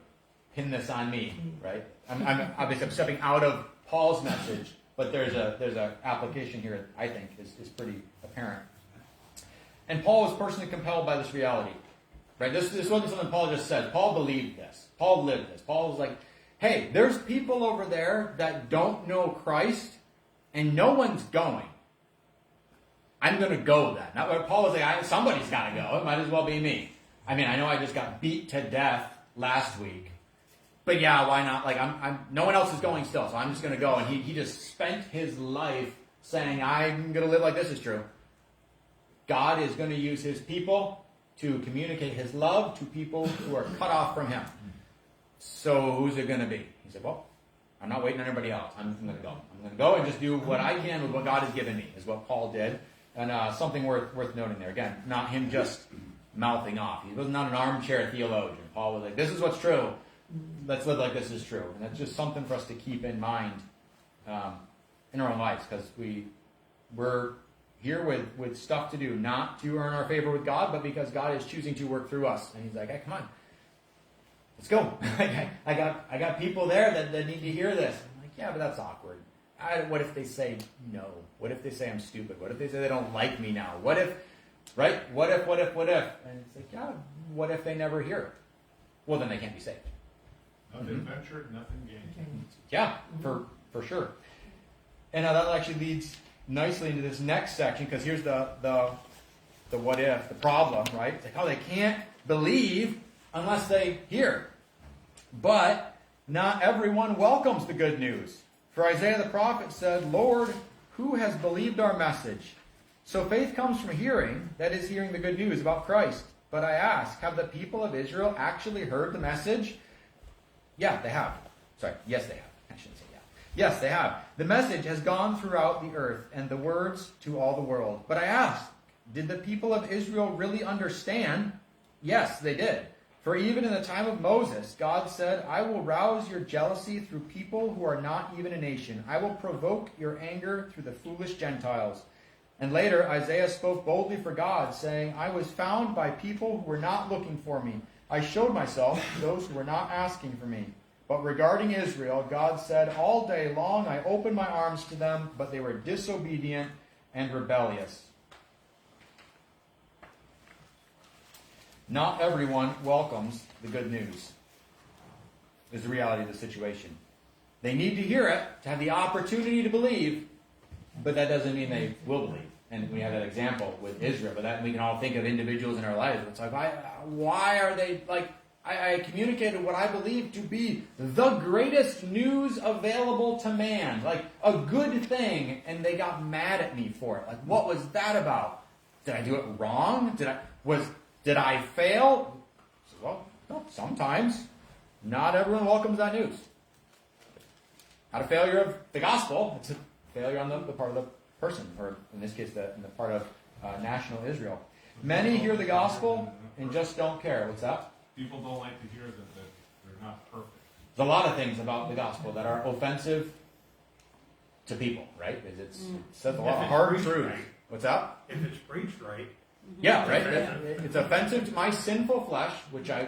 Speaker 1: pin this on me, right? I'm stepping out of Paul's message, but there's a application here that I think is pretty apparent. And Paul was personally compelled by this reality, right? This wasn't something Paul just said. Paul believed this. Paul lived this. Paul was like, hey, there's people over there that don't know Christ, and no one's going. I'm going to go then. Not what Paul was like, somebody's got to go. It might as well be me. I mean, I know I just got beat to death last week. But yeah, why not? Like, no one else is going still, so I'm just going to go. And he just spent his life saying, I'm going to live like this is true. God is going to use his people to communicate his love to people who are cut off from him. So who's it going to be? He said, well, I'm not waiting on anybody else. I'm going to go. I'm going to go and just do what I can with what God has given me, is what Paul did. And something worth noting there. Again, not him just mouthing off. He was not an armchair theologian. Paul was like, this is what's true. Let's live like this is true. And that's just something for us to keep in mind in our own lives, because we're here with stuff to do, not to earn our favor with God, but because God is choosing to work through us. And he's like, hey, come on. Let's go. I got people there that need to hear this. I'm like, yeah, but that's awkward. What if they say no? What if they say I'm stupid? What if they say they don't like me now? What if, right? What if? And it's like, yeah, what if they never hear it? Well, then they can't be saved.
Speaker 5: Nothing ventured, nothing gained.
Speaker 1: Yeah, for sure. And that actually leads nicely into this next section, because here's the what if, the problem, right? It's like, oh, they can't believe unless they hear. But not everyone welcomes the good news. For Isaiah the prophet said, Lord, who has believed our message? So faith comes from hearing, that is, hearing the good news about Christ. But I ask, have the people of Israel actually heard the message? Yeah, they have. Sorry, yes, they have. I shouldn't say yeah. Yes, they have. The message has gone throughout the earth, and the words to all the world. But I ask, did the people of Israel really understand? Yes, they did. For even in the time of Moses, God said, I will rouse your jealousy through people who are not even a nation. I will provoke your anger through the foolish Gentiles. And later, Isaiah spoke boldly for God, saying, I was found by people who were not looking for me. I showed myself to those who were not asking for me. But regarding Israel, God said, all day long I opened my arms to them, but they were disobedient and rebellious. Not everyone welcomes the good news, is the reality of the situation. They need to hear it to have the opportunity to believe, but that doesn't mean they will believe. And we have that example with Israel, but that we can all think of individuals in our lives. It's like, why are they like? I communicated what I believe to be the greatest news available to man, like a good thing, and they got mad at me for it. Like, what was that about? Did I do it wrong? Did I fail? Well, no, sometimes. Not everyone welcomes that news. Not a failure of the gospel. It's a failure on the part of the person, or in this case, in the part of national Israel. Many hear the gospel and just don't care. What's that?
Speaker 5: People don't like to hear that they're not perfect.
Speaker 1: There's a lot of things about the gospel that are offensive to people, right? Because it says a lot of hard truths.
Speaker 3: Right.
Speaker 1: What's that?
Speaker 3: If it's preached right,
Speaker 1: Yeah, right? It's offensive to my sinful flesh, which I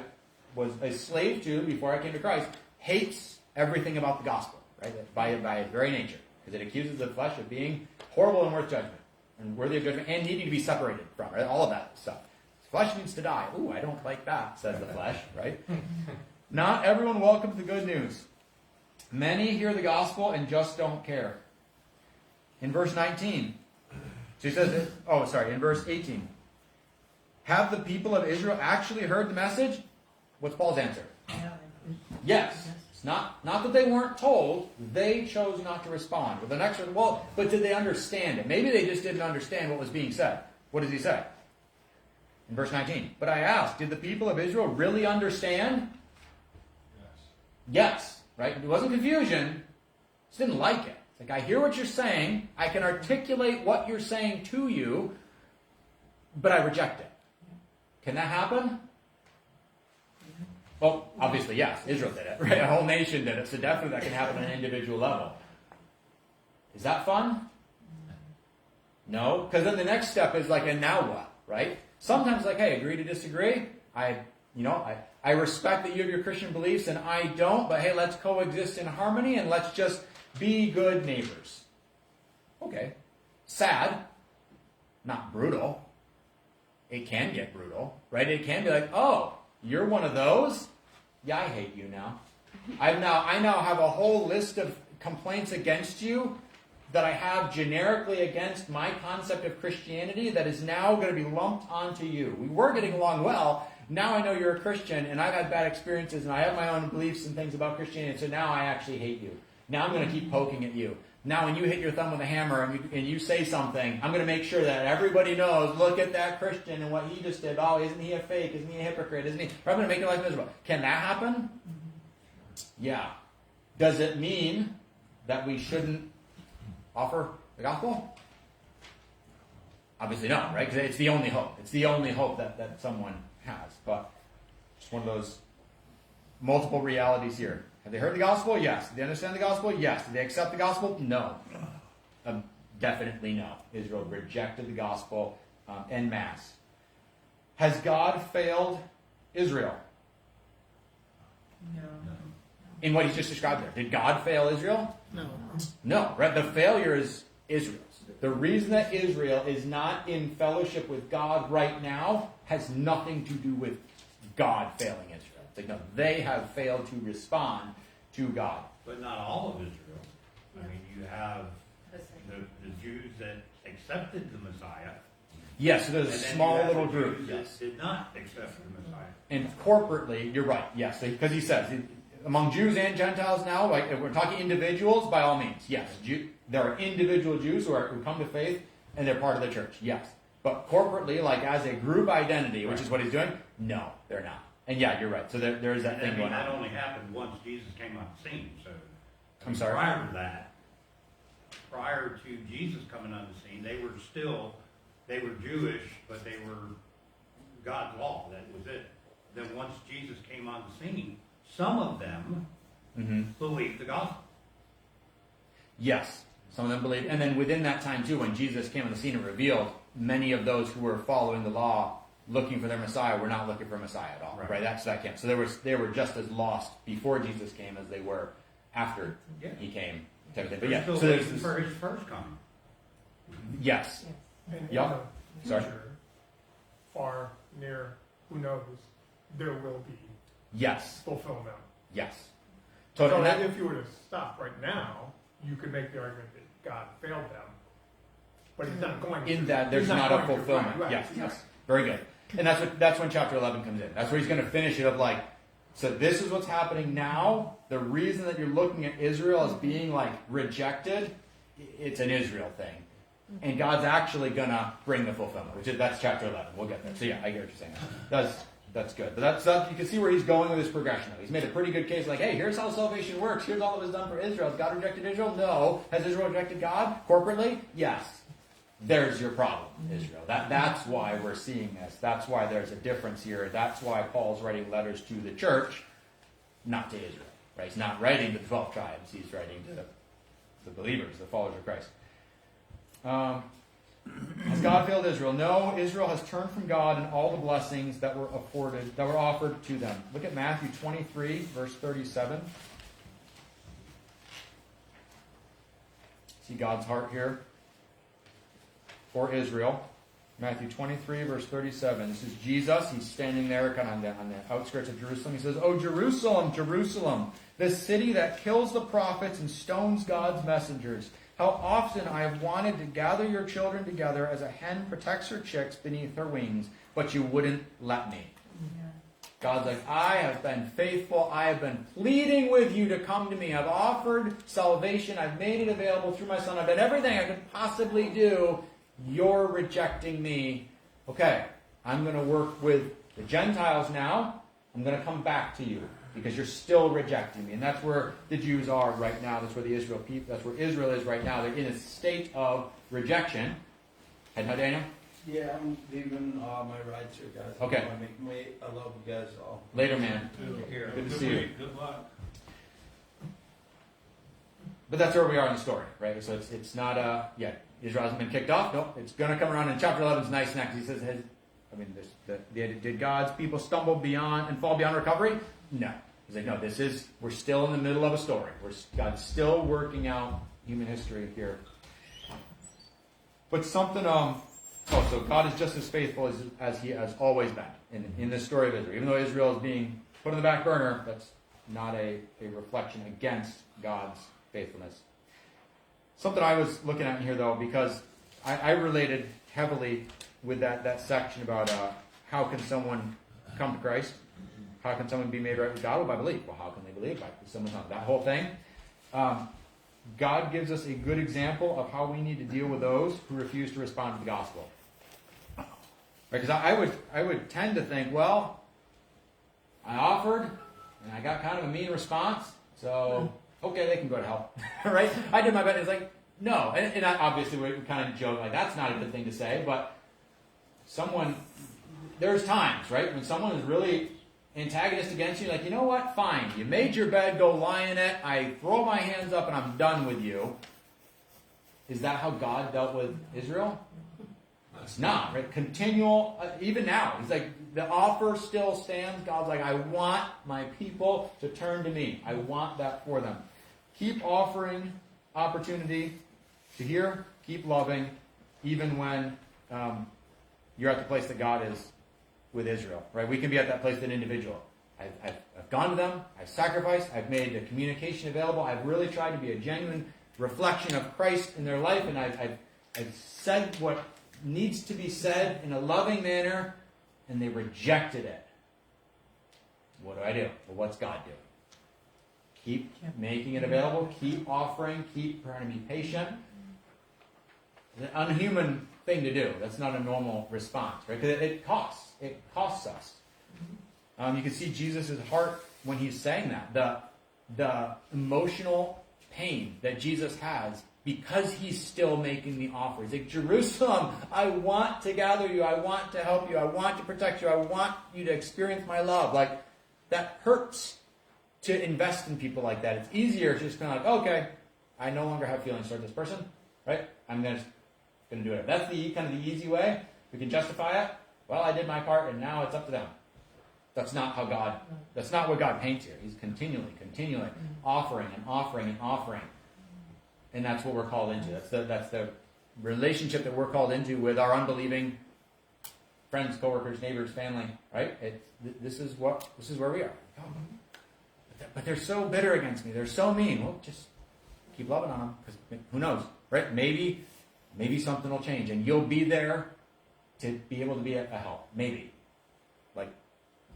Speaker 1: was a slave to before I came to Christ, hates everything about the gospel, right? By its very nature. Because it accuses the flesh of being horrible and worth judgment, and worthy of judgment, and needing to be separated from, right? All of that stuff. Flesh needs to die. Ooh, I don't like that, says the flesh, right? Not everyone welcomes the good news. Many hear the gospel and just don't care. In verse 19, so he says, in verse 18. Have the people of Israel actually heard the message? What's Paul's answer? Yes. It's not that they weren't told, they chose not to respond. With the next one, well, but did they understand it? Maybe they just didn't understand what was being said. What does he say? In verse 19. But I ask, did the people of Israel really understand? Yes. Right? It wasn't confusion. Just didn't like it. It's like, I hear what you're saying. I can articulate what you're saying to you, but I reject it. Can that happen? Well, obviously, yes. Israel did it, right? A whole nation did it. So definitely that can happen on an individual level. Is that fun? No? Because then the next step is like, and now what? Right? Sometimes like, hey, agree to disagree. I respect that you have your Christian beliefs and I don't, but hey, let's coexist in harmony and let's just be good neighbors. Okay. Sad. Not brutal. It can get brutal, right? It can be like, oh, you're one of those? Yeah, I hate you now. I now have a whole list of complaints against you that I have generically against my concept of Christianity that is now going to be lumped onto you. We were getting along well. Now I know you're a Christian, and I've had bad experiences, and I have my own beliefs and things about Christianity, so now I actually hate you. Now I'm going to keep poking at you. Now when you hit your thumb with a hammer and you say something, I'm going to make sure that everybody knows, look at that Christian and what he just did. Oh, isn't he a fake? Isn't he a hypocrite? Isn't he? Or I'm going to make your life miserable. Can that happen? Yeah. Does it mean that we shouldn't offer the gospel? Obviously no, right? Because it's the only hope. It's the only hope that someone has. But just one of those multiple realities here. Have they heard the gospel? Yes. Did they understand the gospel? Yes. Did they accept the gospel? No. Definitely no. Israel rejected the gospel en masse. Has God failed Israel?
Speaker 4: No.
Speaker 1: In what he's just described there. Did God fail Israel?
Speaker 4: No.
Speaker 1: No, right? The failure is Israel's. The reason that Israel is not in fellowship with God right now has nothing to do with God failing Israel. It's like, no, they have failed to respond to God.
Speaker 3: but not all of Israel. I mean, you have the Jews that accepted the Messiah.
Speaker 1: Yes, so there's a
Speaker 3: and then
Speaker 1: small
Speaker 3: you have
Speaker 1: little
Speaker 3: the
Speaker 1: group.
Speaker 3: Jews
Speaker 1: Yes.
Speaker 3: that did not accept the Messiah.
Speaker 1: And corporately, you're right, yes, because he says, among Jews and Gentiles now, like if we're talking individuals, by all means, yes. There are individual Jews who come to faith, and they're part of the church, yes. But corporately, like as a group identity, which is what he's doing, no, they're not. And yeah, you're right. So there is that
Speaker 3: I
Speaker 1: thing
Speaker 3: mean,
Speaker 1: going
Speaker 3: that
Speaker 1: on.
Speaker 3: only happened once Jesus came on the scene, so.
Speaker 1: I'm sorry?
Speaker 3: Prior to that, prior to Jesus coming on the scene, they were Jewish, but they were God's law, that was it. Then once Jesus came on the scene, some of them believed the gospel.
Speaker 1: Yes, some of them believe. And then within that time too, when Jesus came on the scene and revealed, many of those who were following the law, looking for their Messiah, were not looking for a Messiah at all. Right? That's that camp. So they were just as lost before Jesus came as they were after he came. Type of thing. But yeah,
Speaker 3: They're
Speaker 1: so
Speaker 3: still
Speaker 1: there's
Speaker 3: waiting
Speaker 1: this,
Speaker 3: for his first coming.
Speaker 1: yes,
Speaker 10: And
Speaker 1: Yeah.
Speaker 10: in the
Speaker 1: Sorry.
Speaker 10: future, far, near, who knows, there will be
Speaker 1: yes,
Speaker 10: fulfillment.
Speaker 1: yes.
Speaker 10: So
Speaker 1: Totally. And that-
Speaker 10: if you were to stop right now, you could make the argument that God failed them, but he's not going to.
Speaker 1: in that there's
Speaker 10: He's
Speaker 1: not a
Speaker 10: going to,
Speaker 1: fulfillment.
Speaker 10: right,
Speaker 1: Yes,
Speaker 10: right.
Speaker 1: yes, very good. And that's when chapter 11 comes in. That's where he's going to finish it of like, so this is what's happening now. The reason that you're looking at Israel as being like rejected, it's an Israel thing, and God's actually going to bring the fulfillment. That's chapter 11. We'll get there. So yeah, I get what you're saying. That's good. But that's you can see where he's going with his progression. He's made a pretty good case. Like, hey, here's how salvation works. Here's all that was done for Israel. Has God rejected Israel? No. Has Israel rejected God corporately? Yes. There's your problem, Israel. That's why we're seeing this. That's why there's a difference here. That's why Paul's writing letters to the church, not to Israel. Right? He's not writing to the 12 tribes. He's writing to the believers, the followers of Christ. Has God failed Israel? No, Israel has turned from God and all the blessings that were offered to them. Look at Matthew 23, verse 37. See God's heart here for Israel. Matthew 23, verse 37. This is Jesus. He's standing there kind of on the outskirts of Jerusalem. He says, "O Jerusalem, Jerusalem, the city that kills the prophets and stones God's messengers. How often I have wanted to gather your children together as a hen protects her chicks beneath her wings, but you wouldn't let me." God's like, I have been faithful. I have been pleading with you to come to me. I've offered salvation. I've made it available through my son. I've done everything I could possibly do. You're rejecting me. Okay, I'm going to work with the Gentiles now. I'm going to come back to you because you're still rejecting me. And that's where the Jews are right now. That's where that's where Israel is right now. They're in a state of rejection. Head now, Daniel?
Speaker 7: Yeah, I'm leaving my rides here, guys.
Speaker 1: Okay.
Speaker 7: I love you guys all.
Speaker 1: Later, man.
Speaker 5: Here.
Speaker 1: Good to see you.
Speaker 5: Good luck.
Speaker 1: But that's where we are in the story, right? So it's not Israel hasn't been kicked off. Nope, it's going to come around. In chapter 11 is nice next. He says, did God's people stumble beyond and fall beyond recovery? No. He's like, no, we're still in the middle of a story. God's still working out human history here. But something, so God is just as faithful as he has always been in this story of Israel. Even though Israel is being put on the back burner, that's not a reflection against God's faithfulness. Something I was looking at in here, though, because I related heavily with that section about how can someone come to Christ? How can someone be made right with God? Well, by belief. Well, how can they believe? By someone else. That whole thing. God gives us a good example of how we need to deal with those who refuse to respond to the gospel. Because I would tend to think, well, I offered, and I got kind of a mean response, so okay, they can go to hell, right? I did my best. It's like, no. And obviously we kind of joke, like, that's not a good thing to say, but there's times, right, when someone is really antagonist against you, like, you know what, fine, you made your bed, go lie in it, I throw my hands up and I'm done with you. Is that how God dealt with Israel? It's not, right? Continual, even now, he's like, the offer still stands. God's like, I want my people to turn to me. I want that for them. Keep offering opportunity to hear, keep loving, even when you're at the place that God is with Israel, right? We can be at that place as an individual. I've gone to them, I've sacrificed, I've made the communication available, I've really tried to be a genuine reflection of Christ in their life, and I've said what needs to be said in a loving manner, and they rejected it. What do I do? Well, what's God do? Keep making it available, keep offering, keep trying to be patient. It's an unhuman thing to do. That's not a normal response, right? Because it costs. It costs us. You can see Jesus' heart when he's saying that. The emotional pain that Jesus has because he's still making the offer. He's like, Jerusalem, I want to gather you. I want to help you. I want to protect you. I want you to experience my love. Like, that hurts to invest in people like that. It's easier to just kind of like, okay, I no longer have feelings toward this person, right? I'm just going to do it. That's the kind of the easy way. We can justify it. Well, I did my part, and now it's up to them. That's not how God, that's not what God paints here. He's continually offering and offering and offering. And that's what we're called into. That's the relationship that we're called into with our unbelieving friends, coworkers, neighbors, family, right? This is where we are. Oh, but they're so bitter against me. They're so mean. Well, just keep loving on them, because who knows, right? Maybe something will change, and you'll be there to be able to be a help. Maybe. Like,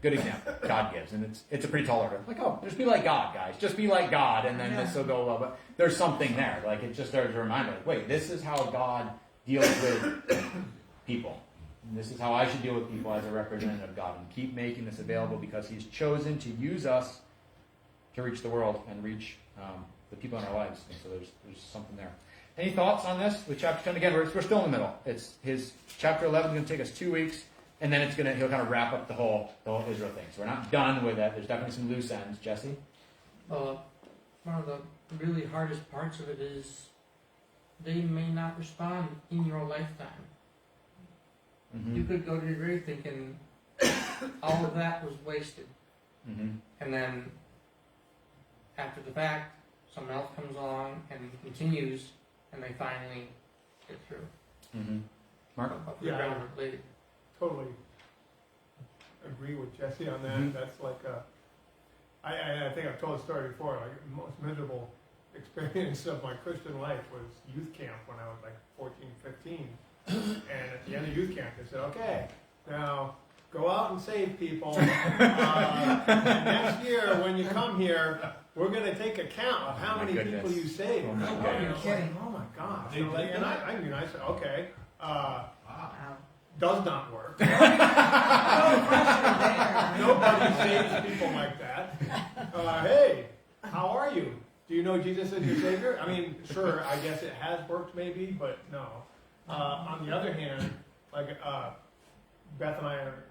Speaker 1: good example God gives, and it's a pretty tall order. Like, oh, just be like God, guys. Just be like God, and then this will go well. But there's something there. Like, it just there's a reminder. Like, wait, this is how God deals with people. And this is how I should deal with people as a representative of God, and keep making this available because He's chosen to use us to reach the world and reach the people in our lives. And so there's something there. Any thoughts on this with chapter 10? Again, we're still in the middle. It's his chapter 11 is going to take us 2 weeks. And then he'll kind of wrap up the whole Israel thing. So we're not done with that. There's definitely some loose ends. Jesse?
Speaker 2: One of the really hardest parts of it is they may not respond in your lifetime.
Speaker 1: Mm-hmm.
Speaker 2: You could go to your grave thinking all of that was wasted.
Speaker 1: Mm-hmm.
Speaker 2: And then after the fact, someone else comes along and continues, and they finally get through.
Speaker 1: Mm-hmm. Mark?
Speaker 10: Yeah, totally agree with Jesse on that.
Speaker 1: Mm-hmm.
Speaker 10: That's like I think I've told the story before. Like, the most miserable experience of my Christian life was youth camp when I was like 14, 15. And at the end of youth camp, they said, okay, now go out and save people. And next year, when you come here, we're going to take account of how many people you saved.
Speaker 1: Oh, my
Speaker 10: You're
Speaker 1: goodness.
Speaker 10: kidding. Oh my gosh.
Speaker 5: They did
Speaker 10: And
Speaker 5: that?
Speaker 10: I said, okay.
Speaker 4: Wow.
Speaker 10: Does not work.
Speaker 4: No pressure there.
Speaker 10: Nobody saves people like that. Hey, how are you? Do you know Jesus is your Savior? I mean, sure, I guess it has worked maybe, but no. On the other hand, like Beth and I are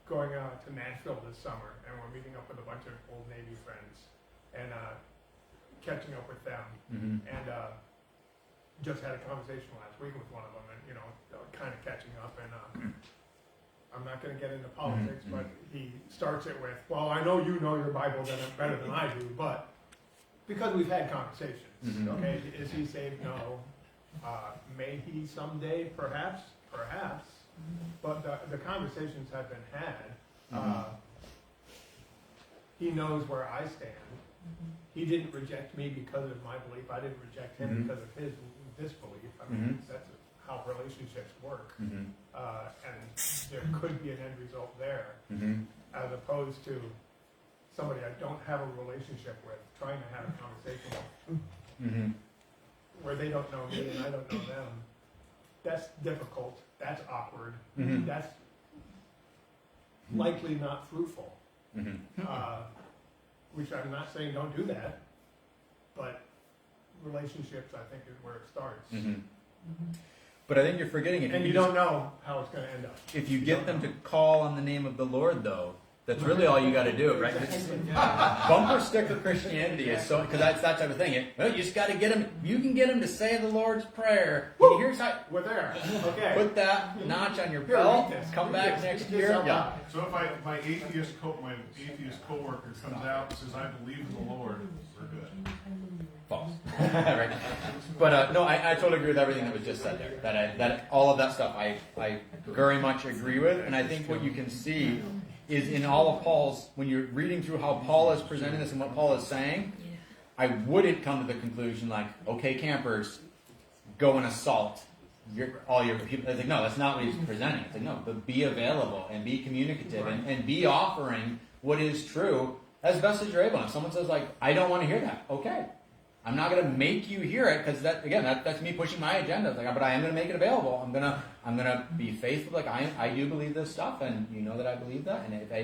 Speaker 10: going to Nashville this summer, and we're meeting up with a bunch of old Navy friends and catching up with them.
Speaker 1: Mm-hmm.
Speaker 10: And just had a conversation last week with one of them, and kind of catching up. And I'm not going to get into politics,
Speaker 1: Mm-hmm.
Speaker 10: but he starts it with, "Well, I know you know your Bible better than I do, but because we've had conversations,
Speaker 1: Mm-hmm.
Speaker 10: okay? Is he saved? No. May he someday? Perhaps. But the conversations have been had. He knows where I stand. He didn't reject me because of my belief. I didn't reject him because of his disbelief. I mean, that's how relationships work.
Speaker 1: Mm-hmm.
Speaker 10: And there could be an end result there,
Speaker 1: Mm-hmm.
Speaker 10: as opposed to somebody I don't have a relationship with trying to have a conversation with,
Speaker 1: Mm-hmm.
Speaker 10: where they don't know me and I don't know them. That's difficult. That's awkward.
Speaker 1: Mm-hmm.
Speaker 10: That's likely not fruitful.
Speaker 1: Mm-hmm.
Speaker 10: Which I'm not saying don't do that, but relationships, I think, is where it starts.
Speaker 1: Mm-hmm. But I think you're forgetting it.
Speaker 10: And you don't know how it's going to end up.
Speaker 1: If you get them to call on the name of the Lord, though, that's really all you got to do, right? Bumper sticker Christianity is so, because that's that type of thing. You just got to get them. You can get them to say the Lord's Prayer.
Speaker 10: Woo!
Speaker 1: Here's how.
Speaker 10: We're there. Okay.
Speaker 1: Put that notch on your
Speaker 10: Here,
Speaker 1: belt.
Speaker 10: read this.
Speaker 1: Come
Speaker 10: Read
Speaker 1: back
Speaker 10: this.
Speaker 1: next
Speaker 10: Read this
Speaker 1: year.
Speaker 10: out
Speaker 1: Yeah.
Speaker 10: loud.
Speaker 5: So if my atheist coworker comes out and says, I believe in the Lord, we're good.
Speaker 1: False. Right. But no, I totally agree with everything that was just said there. That all of that stuff I very much agree with, and I think what you can see is in all of Paul's, when you're reading through how Paul is presenting this and what Paul is saying, I wouldn't come to the conclusion like, okay, campers, go and assault all your people. It's like, no, that's not what he's presenting. It's like, no, but be available and be communicative and be offering what is true as best as you're able. And if someone says like, I don't want to hear that, okay. I'm not going to make you hear it because that's me pushing my agenda. It's like, but I am going to make it available. I'm gonna be faithful. Like I do believe this stuff, and you know that I believe that. And if I